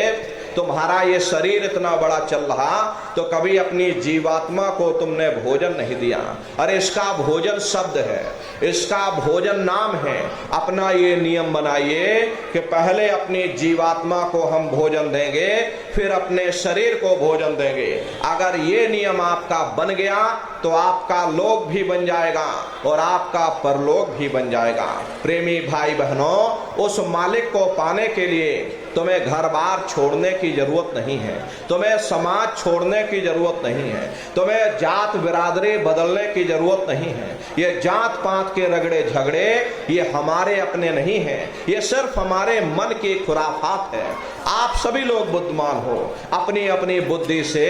तुम्हारा ये शरीर इतना बड़ा चल रहा, तो कभी अपनी जीवात्मा को तुमने भोजन नहीं दिया। अरे इसका भोजन शब्द है, इसका भोजन नाम है। अपना ये नियम बनाइए कि पहले अपनी जीवात्मा को हम भोजन देंगे, फिर अपने शरीर को भोजन देंगे। अगर ये नियम आपका बन गया तो आपका लोक भी बन जाएगा और आपका परलोक भी बन जाएगा। प्रेमी भाई बहनों, उस मालिक को पाने के लिए तुम्हें घर बार छोड़ने की जरूरत नहीं है, तुम्हें समाज छोड़ने की जरूरत नहीं है, तुम्हें जात बिरादरी बदलने की जरूरत नहीं है। ये जात पात के रगड़े झगड़े ये हमारे अपने नहीं हैं, ये सिर्फ हमारे मन की खुराफात है। आप सभी लोग बुद्धिमान हो, अपनी अपनी बुद्धि से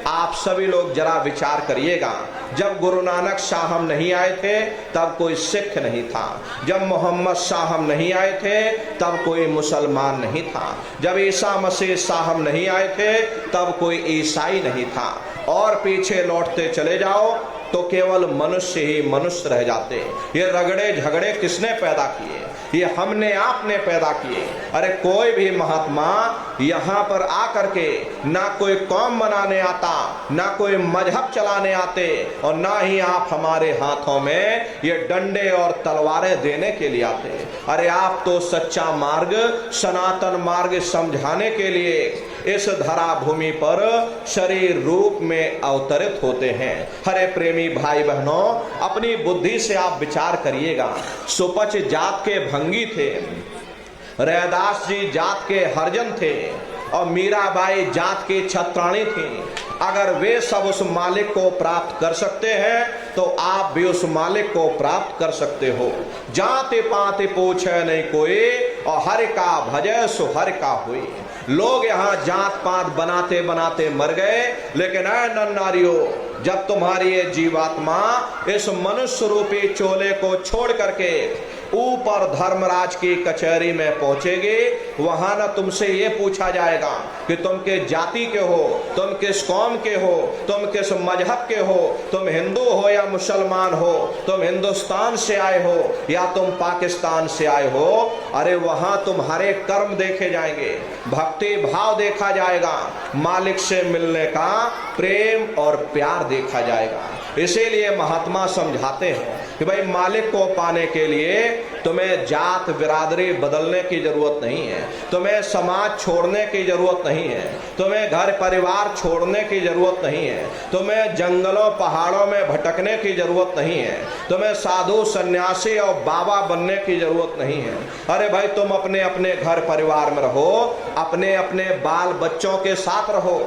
आप सभी लोग जरा विचार करिएगा। जब गुरु नानक साहब नहीं आए थे तब कोई सिख नहीं था, जब मोहम्मद साहब नहीं आए थे तब कोई मुसलमान नहीं था, जब ईसा मसीह साहब नहीं आए थे तब कोई ईसाई नहीं था, और पीछे लौटते चले जाओ तो केवल मनुष्य ही मनुष्य रह जाते। ये रगड़े झगड़े किसने पैदा किए? ये हमने आपने पैदा किए। अरे कोई भी महात्मा यहाँ पर आकर के ना कोई कौम बनाने आता, ना कोई मजहब चलाने आते, और ना ही आप हमारे हाथों में ये डंडे और तलवारें देने के लिए आते। अरे आप तो सच्चा मार्ग, सनातन मार्ग समझाने के लिए इस धरा भूमि पर शरीर रूप में अवतरित होते हैं। हरे प्रेमी भाई बहनों, अपनी बुद्धि से आप विचार करिएगा। सुपच जात के भंगी थे, रैदास जी जात के हरजन थे, और मीराबाई जात की छत्राणी थी। अगर वे सब उस मालिक को प्राप्त कर सकते हैं तो आप भी उस मालिक को प्राप्त कर सकते हो। जाति पाति पूछे नहीं कोई, और हर का भजय सो हर का हुई। लोग यहाँ जात पात बनाते बनाते मर गए, लेकिन ऐ नर नारियों, जब तुम्हारी ये जीवात्मा इस मनुष्य रूपी चोले को छोड़ करके ऊपर धर्मराज की कचहरी में पहुंचेगी, वहां न तुमसे ये पूछा जाएगा कि तुम किस जाति के हो, तुम किस कौम के हो, तुम किस मजहब के हो, तुम हिंदू हो या मुसलमान हो, तुम हिंदुस्तान से आए हो या तुम पाकिस्तान से आए हो। अरे वहां तुम्हारे कर्म देखे जाएंगे, भक्ति भाव देखा जाएगा, मालिक से मिलने का प्रेम और प्यार देखा जाएगा। इसीलिए महात्मा समझाते हैं कि भाई मालिक को पाने के लिए तुम्हें जात बिरादरी बदलने की जरूरत नहीं है, तुम्हें समाज छोड़ने की जरूरत नहीं है, तुम्हें घर परिवार छोड़ने की जरूरत नहीं है, तुम्हें जंगलों पहाड़ों में भटकने की जरूरत नहीं है, तुम्हें साधु सन्यासी और बाबा बनने की जरूरत नहीं है। अरे भाई तुम अपने अपने घर परिवार में रहो, अपने अपने बाल बच्चों के साथ रहो,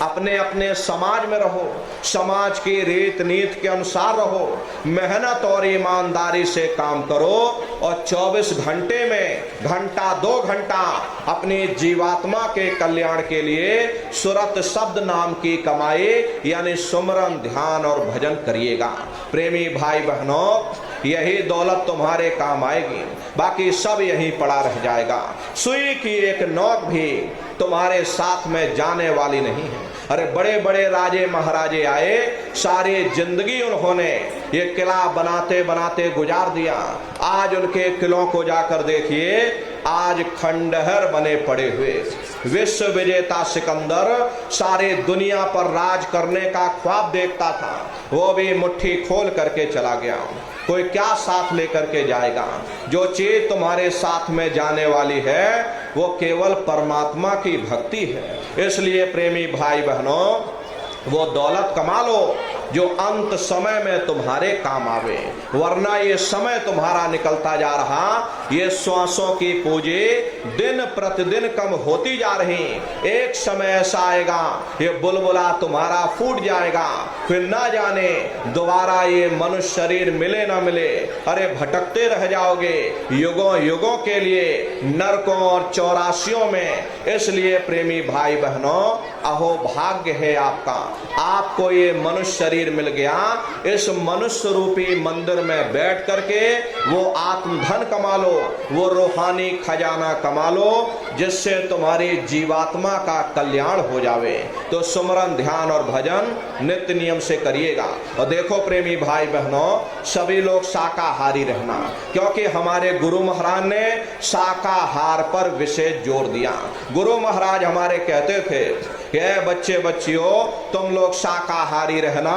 अपने अपने समाज में रहो, समाज की रीत नीति के अनुसार रहो, मेहनत और ईमानदारी से काम करो और 24 घंटे में घंटा 2 घंटा अपनी जीवात्मा के कल्याण के लिए सुरत शब्द नाम की कमाई यानी सुमरन ध्यान और भजन करिएगा। प्रेमी भाई बहनों, यही दौलत तुम्हारे काम आएगी, बाकी सब यहीं पड़ा रह जाएगा। सुई की एक नोक भी तुम्हारे साथ में जाने वाली नहीं है। अरे बड़े बड़े राजे महाराजे आए, सारी जिंदगी उन्होंने ये किला बनाते बनाते गुजार दिया। आज उनके किलों को जाकर देखिए, आज खंडहर बने पड़े हुए। विश्व विजेता सिकंदर सारी दुनिया पर राज करने का ख्वाब देखता था, वो भी मुट्ठी खोल करके चला गया। कोई क्या साथ लेकर के जाएगा? जो चीज तुम्हारे साथ में जाने वाली है वो केवल परमात्मा की भक्ति है। इसलिए प्रेमी भाई बहनों, वो दौलत कमा लो जो अंत समय में तुम्हारे काम आवे, वरना ये समय तुम्हारा निकलता जा रहा, ये श्वासों की पूंजी दिन प्रतिदिन कम होती जा रही। एक समय ऐसा आएगा ये बुलबुला तुम्हारा फूट जाएगा, फिर ना जाने दोबारा ये मनुष्य शरीर मिले ना मिले। अरे भटकते रह जाओगे युगों युगों के लिए नरकों और चौरासियों में। इसलिए प्रेमी भाई बहनों, अहो भाग्य है आपका, आपको ये मनुष्य शरीर मिल गया। इस मनुष्य रूपी मंदिर में बैठ करके वो आत्मधन कमा लो, वो रूहानी खजाना कमा लो, जिससे तुम्हारी जीवात्मा का कल्याण हो जावे। तो सुमरन ध्यान और भजन नित्य नियम से करिएगा। और देखो प्रेमी भाई बहनों, सभी लोग शाकाहारी रहना, क्योंकि हमारे गुरु महाराज ने शाकाहार पर विशेष जोर दिया। गुरु महाराज हमारे कहते थे कि बच्चे बच्चियों, तुम लोग शाकाहारी रहना,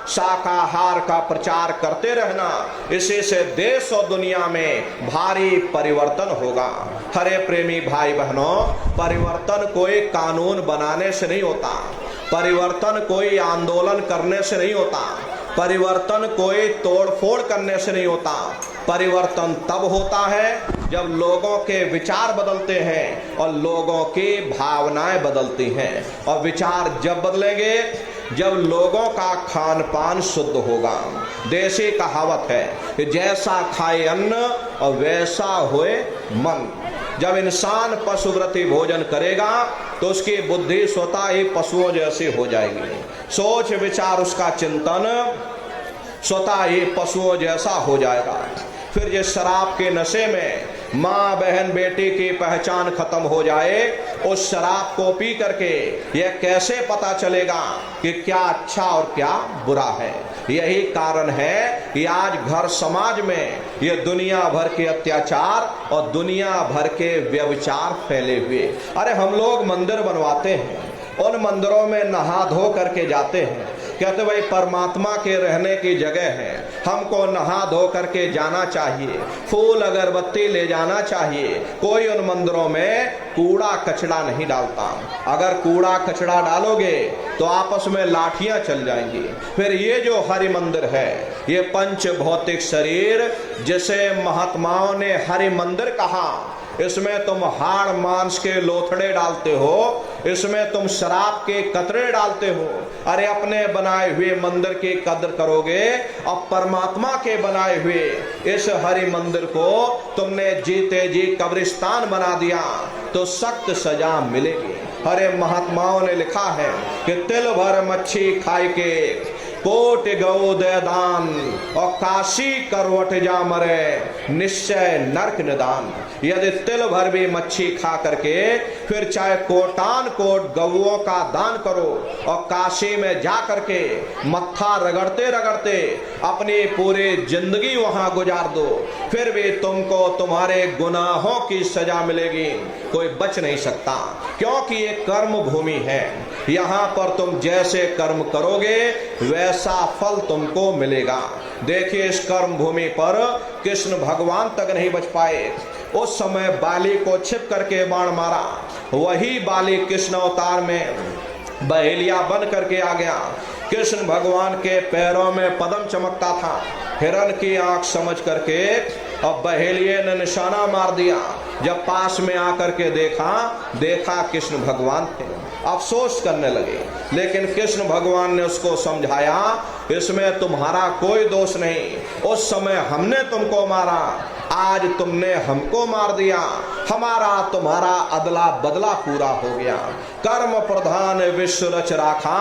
शाकाहार का प्रचार करते रहना, इसी से देश और दुनिया में भारी परिवर्तन होगा। हरे प्रेमी भाई बहनों, परिवर्तन कोई कानून बनाने से नहीं होता, परिवर्तन कोई आंदोलन करने से नहीं होता, परिवर्तन कोई तोड़फोड़ करने से नहीं होता। परिवर्तन तब होता है जब लोगों के विचार बदलते हैं और लोगों की भावनाएं बदलती हैं। और विचार जब बदलेंगे जब लोगों का खान पान शुद्ध होगा। देसी कहावत है कि जैसा खाए अन्न और वैसा होए मन। जब इंसान पशुव्रती भोजन करेगा तो उसकी बुद्धि स्वतः ही पशुओं जैसी हो जाएगी, सोच विचार उसका चिंतन स्वतः ही पशुओं जैसा हो जाएगा। फिर ये शराब के नशे में माँ बहन बेटी की पहचान खत्म हो जाए, उस शराब को पी करके यह कैसे पता चलेगा कि क्या अच्छा और क्या बुरा है। यही कारण है कि आज घर समाज में ये दुनिया भर के अत्याचार और दुनिया भर के व्यभिचार फैले हुए। अरे हम लोग मंदिर बनवाते हैं, उन मंदिरों में नहा धो करके जाते हैं, कहते भाई परमात्मा के रहने की जगह है, हमको नहा धो करके जाना चाहिए, फूल अगरबत्ती ले जाना चाहिए। कोई उन मंदिरों में कूड़ा कचड़ा नहीं डालता। अगर कूड़ा कचड़ा डालोगे तो आपस में लाठियां चल जाएंगी। फिर ये जो हरि मंदिर है, ये पंच भौतिक शरीर जिसे महात्माओं ने हरि मंदिर कहा, इसमें तुम हाड़ मांस के लोथड़े डालते हो, इसमें तुम शराब के कतरे डालते हो। अरे अपने बनाए हुए मंदिर की कदर करोगे और परमात्मा के बनाए हुए इस हरि मंदिर को तुमने जीते जी कब्रिस्तान बना दिया तो सख्त सजा मिलेगी। हरे महात्माओं ने लिखा है कि तिल भर मच्छी खाई के कोटि गौ दे दान और काशी करवट जा मरे निश्चय नरक निदान। यदि तिल भर भी मच्छी खा करके फिर चाहे कोटान कोट गौओं का दान करो और काशी में जा करके मत्था रगड़ते रगड़ते अपनी पूरी जिंदगी वहां गुजार दो, फिर भी तुमको तुम्हारे गुनाहों की सजा मिलेगी, कोई बच नहीं सकता। क्योंकि ये कर्म भूमि है, यहाँ पर तुम जैसे कर्म करोगे वैसा फल तुमको मिलेगा। देखिए इस कर्म भूमि पर कृष्ण भगवान तक नहीं बच पाए। उस समय बाली को छिप करके बाण मारा, वही बाली कृष्ण अवतार में बहेलिया बन करके आ गया। कृष्ण भगवान के पैरों में पद्म चमकता था, हिरण की आंख समझ करके अब बहेलिये ने निशाना मार दिया। जब पास में आकर के देखा कृष्ण भगवान थे, अफसोस करने लगे। लेकिन कृष्ण भगवान ने उसको समझाया, इसमें तुम्हारा कोई दोष नहीं, उस समय हमने तुमको मारा, आज तुमने हमको मार दिया, हमारा तुम्हारा अदला बदला पूरा हो गया। कर्म प्रधान विश्व रच राखा,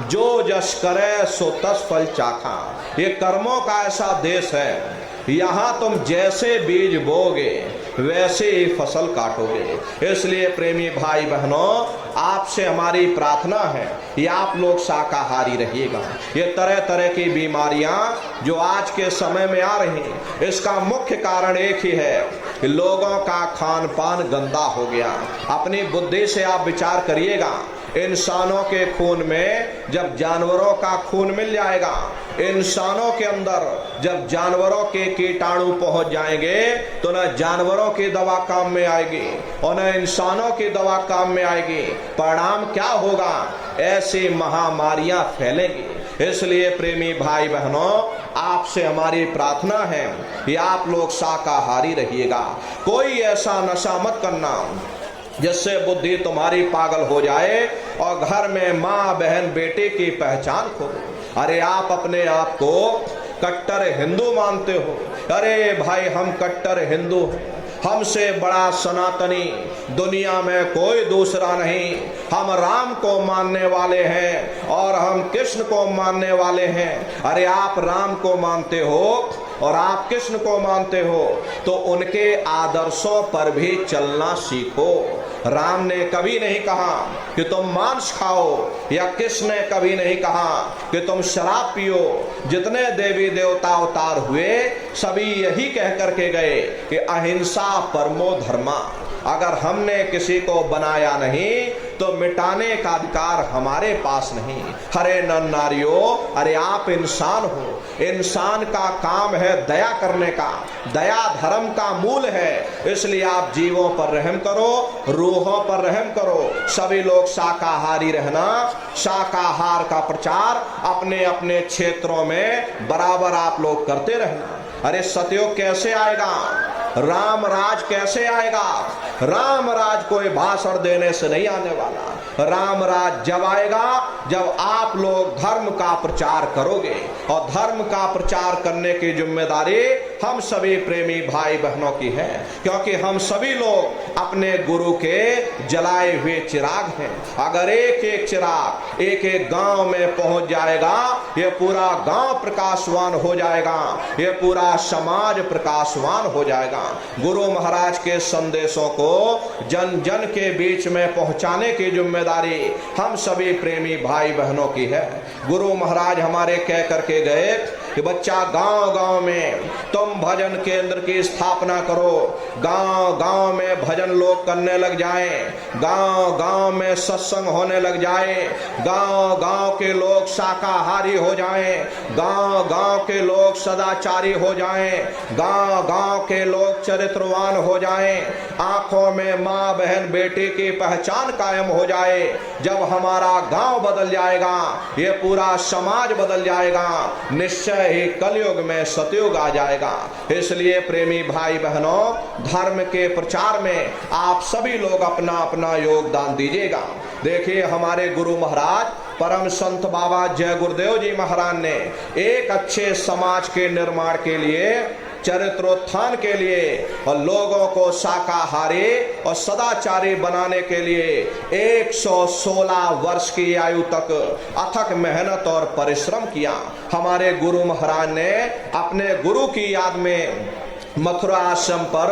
जो जस करे सो तस फल चाखा। ये कर्मों का ऐसा देश है, यहाँ तुम जैसे बीज बोगे वैसे ही फसल काटोगे। इसलिए प्रेमी भाई बहनों, आपसे हमारी प्रार्थना है कि आप लोग शाकाहारी रहिएगा। ये तरह तरह की बीमारियां जो आज के समय में आ रही हैं, इसका मुख्य कारण एक ही है कि लोगों का खान पान गंदा हो गया। अपनी बुद्धि से आप विचार करिएगा, इंसानों के खून में जब जानवरों का खून मिल जाएगा, इंसानों के अंदर जब जानवरों के कीटाणु पहुंच जाएंगे तो न जानवरों की दवा काम में आएगी और न इंसानों की दवा काम में आएगी। परिणाम क्या होगा? ऐसी महामारियां फैलेंगी। इसलिए प्रेमी भाई बहनों, आपसे हमारी प्रार्थना है कि आप लोग शाकाहारी रहिएगा। कोई ऐसा नशा मत करना जिससे बुद्धि तुम्हारी पागल हो जाए और घर में माँ बहन बेटे की पहचान खो दो। अरे आप अपने आप को कट्टर हिंदू मानते हो, अरे भाई हम कट्टर हिंदू हैं, हमसे बड़ा सनातनी दुनिया में कोई दूसरा नहीं, हम राम को मानने वाले हैं और हम कृष्ण को मानने वाले हैं। अरे आप राम को मानते हो और आप कृष्ण को मानते हो तो उनके आदर्शों पर भी चलना सीखो। राम ने कभी नहीं कहा कि तुम मांस खाओ या कृष्ण ने कभी नहीं कहा कि तुम शराब पियो। जितने देवी देवता अवतार हुए सभी यही कह करके गए कि अहिंसा परमो धर्मा। अगर हमने किसी को बनाया नहीं तो मिटाने का अधिकार हमारे पास नहीं। हरे नर नारियों, अरे आप इंसान हो, इंसान का काम है दया करने का, दया धर्म का मूल है। इसलिए आप जीवों पर रहम करो, रूहों पर रहम करो। सभी लोग शाकाहारी रहना, शाकाहार का प्रचार अपने अपने क्षेत्रों में बराबर आप लोग करते रहना। अरे सतयुग कैसे आएगा? राम राज कैसे आएगा? राम राज कोई भाषण देने से नहीं आने वाला। राम राज जब आएगा जब आप लोग धर्म का प्रचार करोगे, और धर्म का प्रचार करने की जिम्मेदारी हम सभी प्रेमी भाई बहनों की है, क्योंकि हम सभी लोग अपने गुरु के जलाए हुए चिराग हैं। अगर एक एक चिराग एक एक गांव में पहुंच जाएगा, ये पूरा गांव प्रकाशवान हो जाएगा, ये पूरा समाज प्रकाशवान हो जाएगा। गुरु महाराज के संदेशों को जन जन के बीच में पहुंचाने की जिम्मेदारी हम सभी प्रेमी भाई बहनों की है। गुरु महाराज हमारे कह करके गए कि बच्चा गांव गांव में तुम भजन केंद्र की स्थापना करो, गांव गांव में भजन लोग करने लग जाएं, गांव गांव में सत्संग होने लग जाए, गांव गांव के लोग शाकाहारी हो जाएं, गांव गांव के लोग सदाचारी हो जाएं, गांव गांव के लोग चरित्रवान हो जाएं, आंखों में माँ बहन बेटी की पहचान कायम हो जाए। जब हमारा गांव बदल जाएगा, ये पूरा समाज बदल जाएगा, निश्चय ही कलयुग में सतयुग आ जाएगा। इसलिए प्रेमी भाई बहनों, धर्म के प्रचार में आप सभी लोग अपना अपना योगदान दीजिएगा। देखिए हमारे गुरु महाराज परम संत बाबा जय गुरुदेव जी महाराज ने एक अच्छे समाज के निर्माण के लिए चरित्रोत्थान के लिए और लोगों को शाकाहारी और सदाचारी बनाने के लिए 116 वर्ष की आयु तक अथक मेहनत और परिश्रम किया। हमारे गुरु महाराज ने अपने गुरु की याद में मथुरा आश्रम पर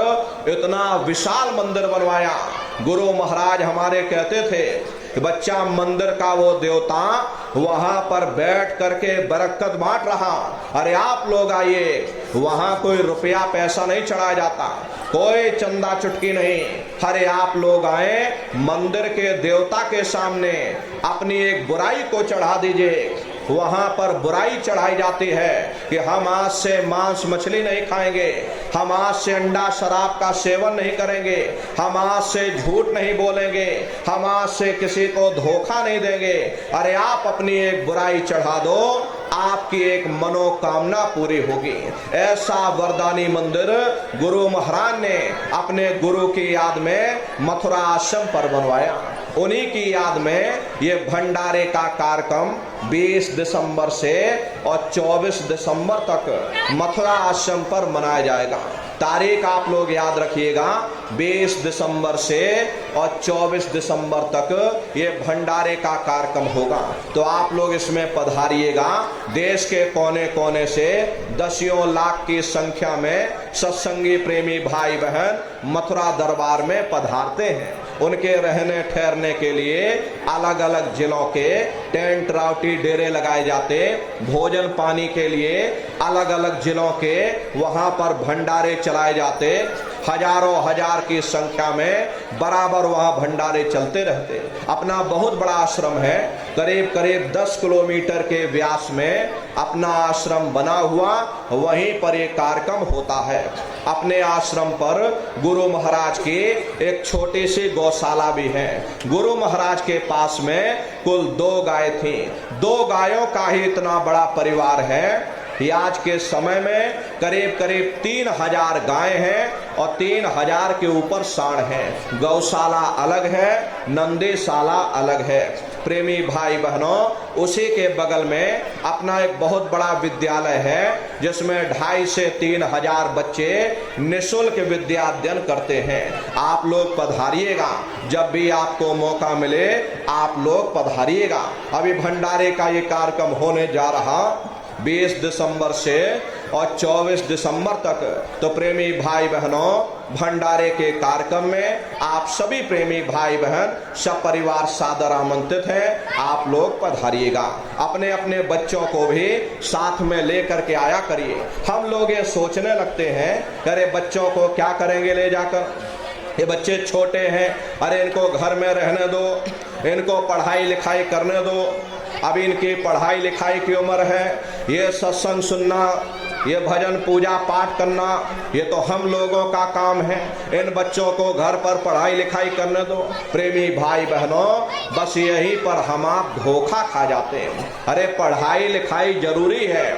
इतना विशाल मंदिर बनवाया। गुरु महाराज हमारे कहते थे कि बच्चा, मंदिर का वो देवता वहां पर बैठ करके बरकत बांट रहा। अरे आप लोग आइए, वहां कोई रुपया पैसा नहीं चढ़ाया जाता, कोई चंदा चुटकी नहीं। अरे आप लोग आए, मंदिर के देवता के सामने अपनी एक बुराई को चढ़ा दीजिए। वहां पर बुराई चढ़ाई जाती है कि हम आज से मांस मछली नहीं खाएंगे, हम आज से अंडा शराब का सेवन नहीं करेंगे, हम आज से झूठ नहीं बोलेंगे, हम आज से किसी को धोखा नहीं देंगे। अरे आप अपनी एक बुराई चढ़ा दो, आपकी एक मनोकामना पूरी होगी। ऐसा वरदानी मंदिर गुरु महाराज ने अपने गुरु की याद में मथुरा आश्रम पर बनवाया। उन्हीं की याद में ये भंडारे का कार्यक्रम 20 दिसंबर से और 24 दिसंबर तक मथुरा आश्रम पर मनाया जाएगा। तारीख आप लोग याद रखिएगा, 20 दिसंबर से और 24 दिसंबर तक ये भंडारे का कार्यक्रम होगा। तो आप लोग इसमें पधारिएगा। देश के कोने कोने से दसियों लाख की संख्या में सत्संगी प्रेमी भाई बहन मथुरा दरबार में पधारते हैं। उनके रहने ठहरने के लिए अलग अलग जिलों के टेंट राउटी डेरे लगाए जाते, भोजन पानी के लिए अलग अलग जिलों के वहां पर भंडारे चलाए जाते। हजारों हजार की संख्या में बराबर वहां भंडारे चलते रहते। अपना बहुत बड़ा आश्रम है, करीब करीब 10 किलोमीटर के व्यास में अपना आश्रम बना हुआ, वहीं पर एक कार्यक्रम होता है। अपने आश्रम पर गुरु महाराज की एक छोटी सी गौशाला भी है। गुरु महाराज के पास में कुल 2 गाय थी। 2 गायों का ही इतना बड़ा परिवार है। आज के समय में करीब करीब 3000 गायें हैं और 3000 के ऊपर सांड हैं। गौशाला अलग है, नंदीशाला अलग है। प्रेमी भाई बहनों, उसी के बगल में अपना एक बहुत बड़ा विद्यालय है जिसमें 2500 से 3000 बच्चे निःशुल्क विद्या अध्ययन करते हैं। आप लोग पधारिएगा, जब भी आपको मौका मिले आप लोग पधारिएगा। अभी भंडारे का ये कार्यक्रम होने जा रहा 20 दिसंबर से और 24 दिसंबर तक। तो प्रेमी भाई बहनों, भंडारे के कार्यक्रम में आप सभी प्रेमी भाई बहन सब परिवार सादर आमंत्रित हैं। आप लोग पधारिएगा। अपने अपने बच्चों को भी साथ में लेकर के आया करिए। हम लोग ये सोचने लगते हैं, अरे बच्चों को क्या करेंगे ले जाकर, ये बच्चे छोटे हैं, अरे इनको घर में रहने दो, इनको पढ़ाई लिखाई करने दो, अभी इनकी पढ़ाई लिखाई की उम्र है। ये सत्संग सुनना, ये भजन पूजा पाठ करना, ये तो हम लोगों का काम है। इन बच्चों को घर पर पढ़ाई लिखाई करने दो। प्रेमी भाई बहनों, बस यहीं पर हम आप धोखा खा जाते हैं। अरे पढ़ाई लिखाई जरूरी है,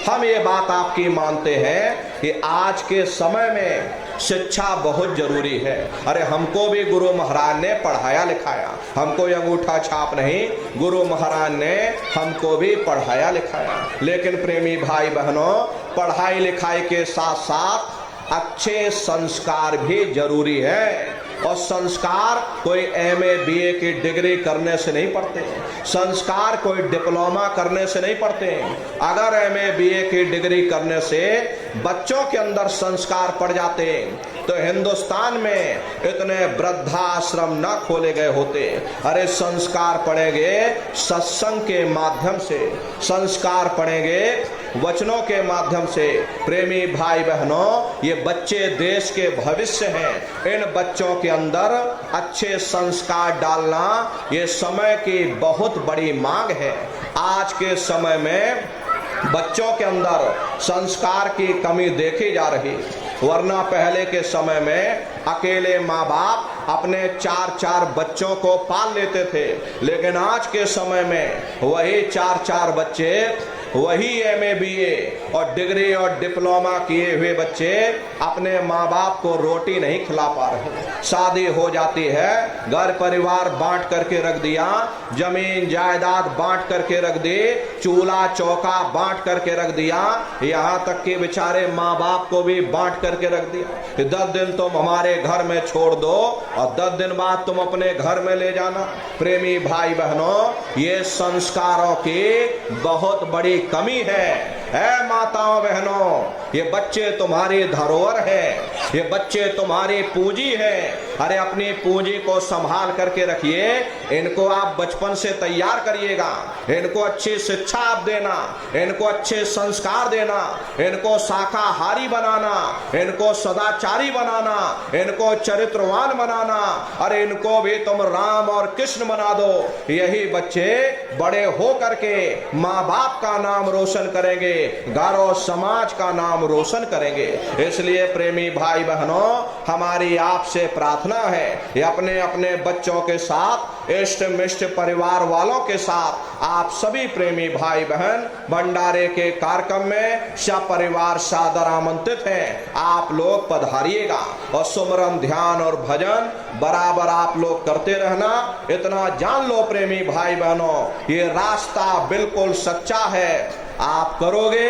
हम ये बात आपकी मानते हैं कि आज के समय में शिक्षा बहुत जरूरी है। अरे हमको भी गुरु महाराज ने पढ़ाया लिखाया, हमको अंगूठा छाप नहीं, गुरु महाराज ने हमको भी पढ़ाया लिखाया। लेकिन प्रेमी भाई बहनों, पढ़ाई लिखाई के साथ साथ अच्छे संस्कार भी जरूरी है। और संस्कार कोई MA BA की डिग्री करने से नहीं पढ़ते, संस्कार कोई डिप्लोमा करने से नहीं पढ़ते। अगर MA BA की डिग्री करने से बच्चों के अंदर संस्कार पड़ जाते तो हिंदुस्तान में इतने वृद्धाश्रम न खोले गए होते। अरे संस्कार पड़ेंगे सत्संग के माध्यम से, संस्कार पड़ेंगे वचनों के माध्यम से। प्रेमी भाई बहनों, ये बच्चे देश के भविष्य हैं। इन बच्चों के अंदर अच्छे संस्कार डालना ये समय की बहुत बड़ी मांग है। आज के समय में बच्चों के अंदर संस्कार की कमी देखी जा रही, वरना पहले के समय में अकेले माँ बाप अपने 4-4 बच्चों को पाल लेते थे। लेकिन आज के समय में वही 4-4 बच्चे वही MA BA और डिग्री और डिप्लोमा किए हुए बच्चे अपने माँ बाप को रोटी नहीं खिला पा रहे। शादी हो जाती है, घर परिवार बांट करके रख दिया, जमीन जायदाद बांट करके रख दी, चूल्हा चौका बांट करके रख दिया, यहाँ तक कि बेचारे माँ बाप को भी बांट करके रख दिया। 10 दिन तुम हमारे घर में छोड़ दो और 10 दिन बाद तुम अपने घर में ले जाना। प्रेमी भाई बहनों, ये संस्कारों की बहुत बड़ी कमी है। माताओं बहनों, ये बच्चे तुम्हारी धरोहर है, ये बच्चे तुम्हारी पूंजी है। अरे अपनी पूंजी को संभाल करके रखिए, इनको आप बचपन से तैयार करिएगा, इनको अच्छी शिक्षा आप देना, इनको अच्छे संस्कार देना, इनको शाकाहारी बनाना, इनको सदाचारी बनाना, इनको चरित्रवान बनाना। अरे इनको भी तुम राम और कृष्ण बना दो। यही बच्चे बड़े हो करके माँ बाप का नाम रोशन करेंगे, घर और समाज का नाम रोशन करेंगे। इसलिए प्रेमी भाई बहनों, हमारी आपसे प्रार्थना है, ये अपने अपने बच्चों के साथ, इष्ट मिष्ट परिवार वालों के साथ आप सभी प्रेमी भाई बहन भंडारे के कार्यक्रम में सपरिवार सादर आमंत्रित हैं। आप लोग पधारिएगा और सुमरन ध्यान और भजन बराबर आप लोग करते रहना। इतना जान लो प्रेमी भाई बहनों, ये रास्ता बिल्कुल सच्चा है। आप करोगे,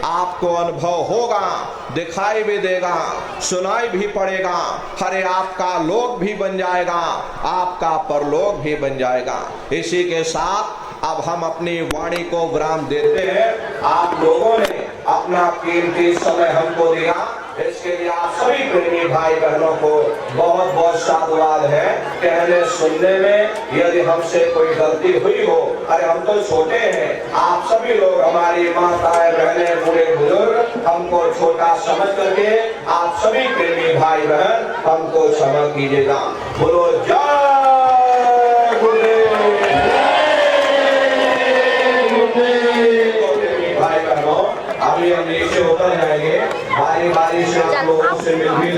आपको अनुभव होगा, दिखाई भी देगा, सुनाई भी पड़ेगा। अरे आपका लोक भी बन जाएगा, आपका परलोक भी बन जाएगा। इसी के साथ अब हम अपनी वाणी को विराम देते हैं। आप लोगों ने अपना कीमती समय हमको दिया, इसके लिए आप सभी प्रेमी भाई बहनों को बहुत बहुत साधुवाद है। कहने सुनने में यदि हमसे कोई गलती हुई हो, अरे हम तो छोटे हैं, आप सभी लोग हमारी माताएं बहनें बूढ़े बुजुर्ग हमको छोटा समझ करके आप सभी प्रेमी भाई बहन हमको क्षमा कीजिएगा। बोलो जय गुरुदेव। भाई बहनों, अभी हम नीचे उतर जाएंगे, बारी बारी से आप लोगों से मिल भी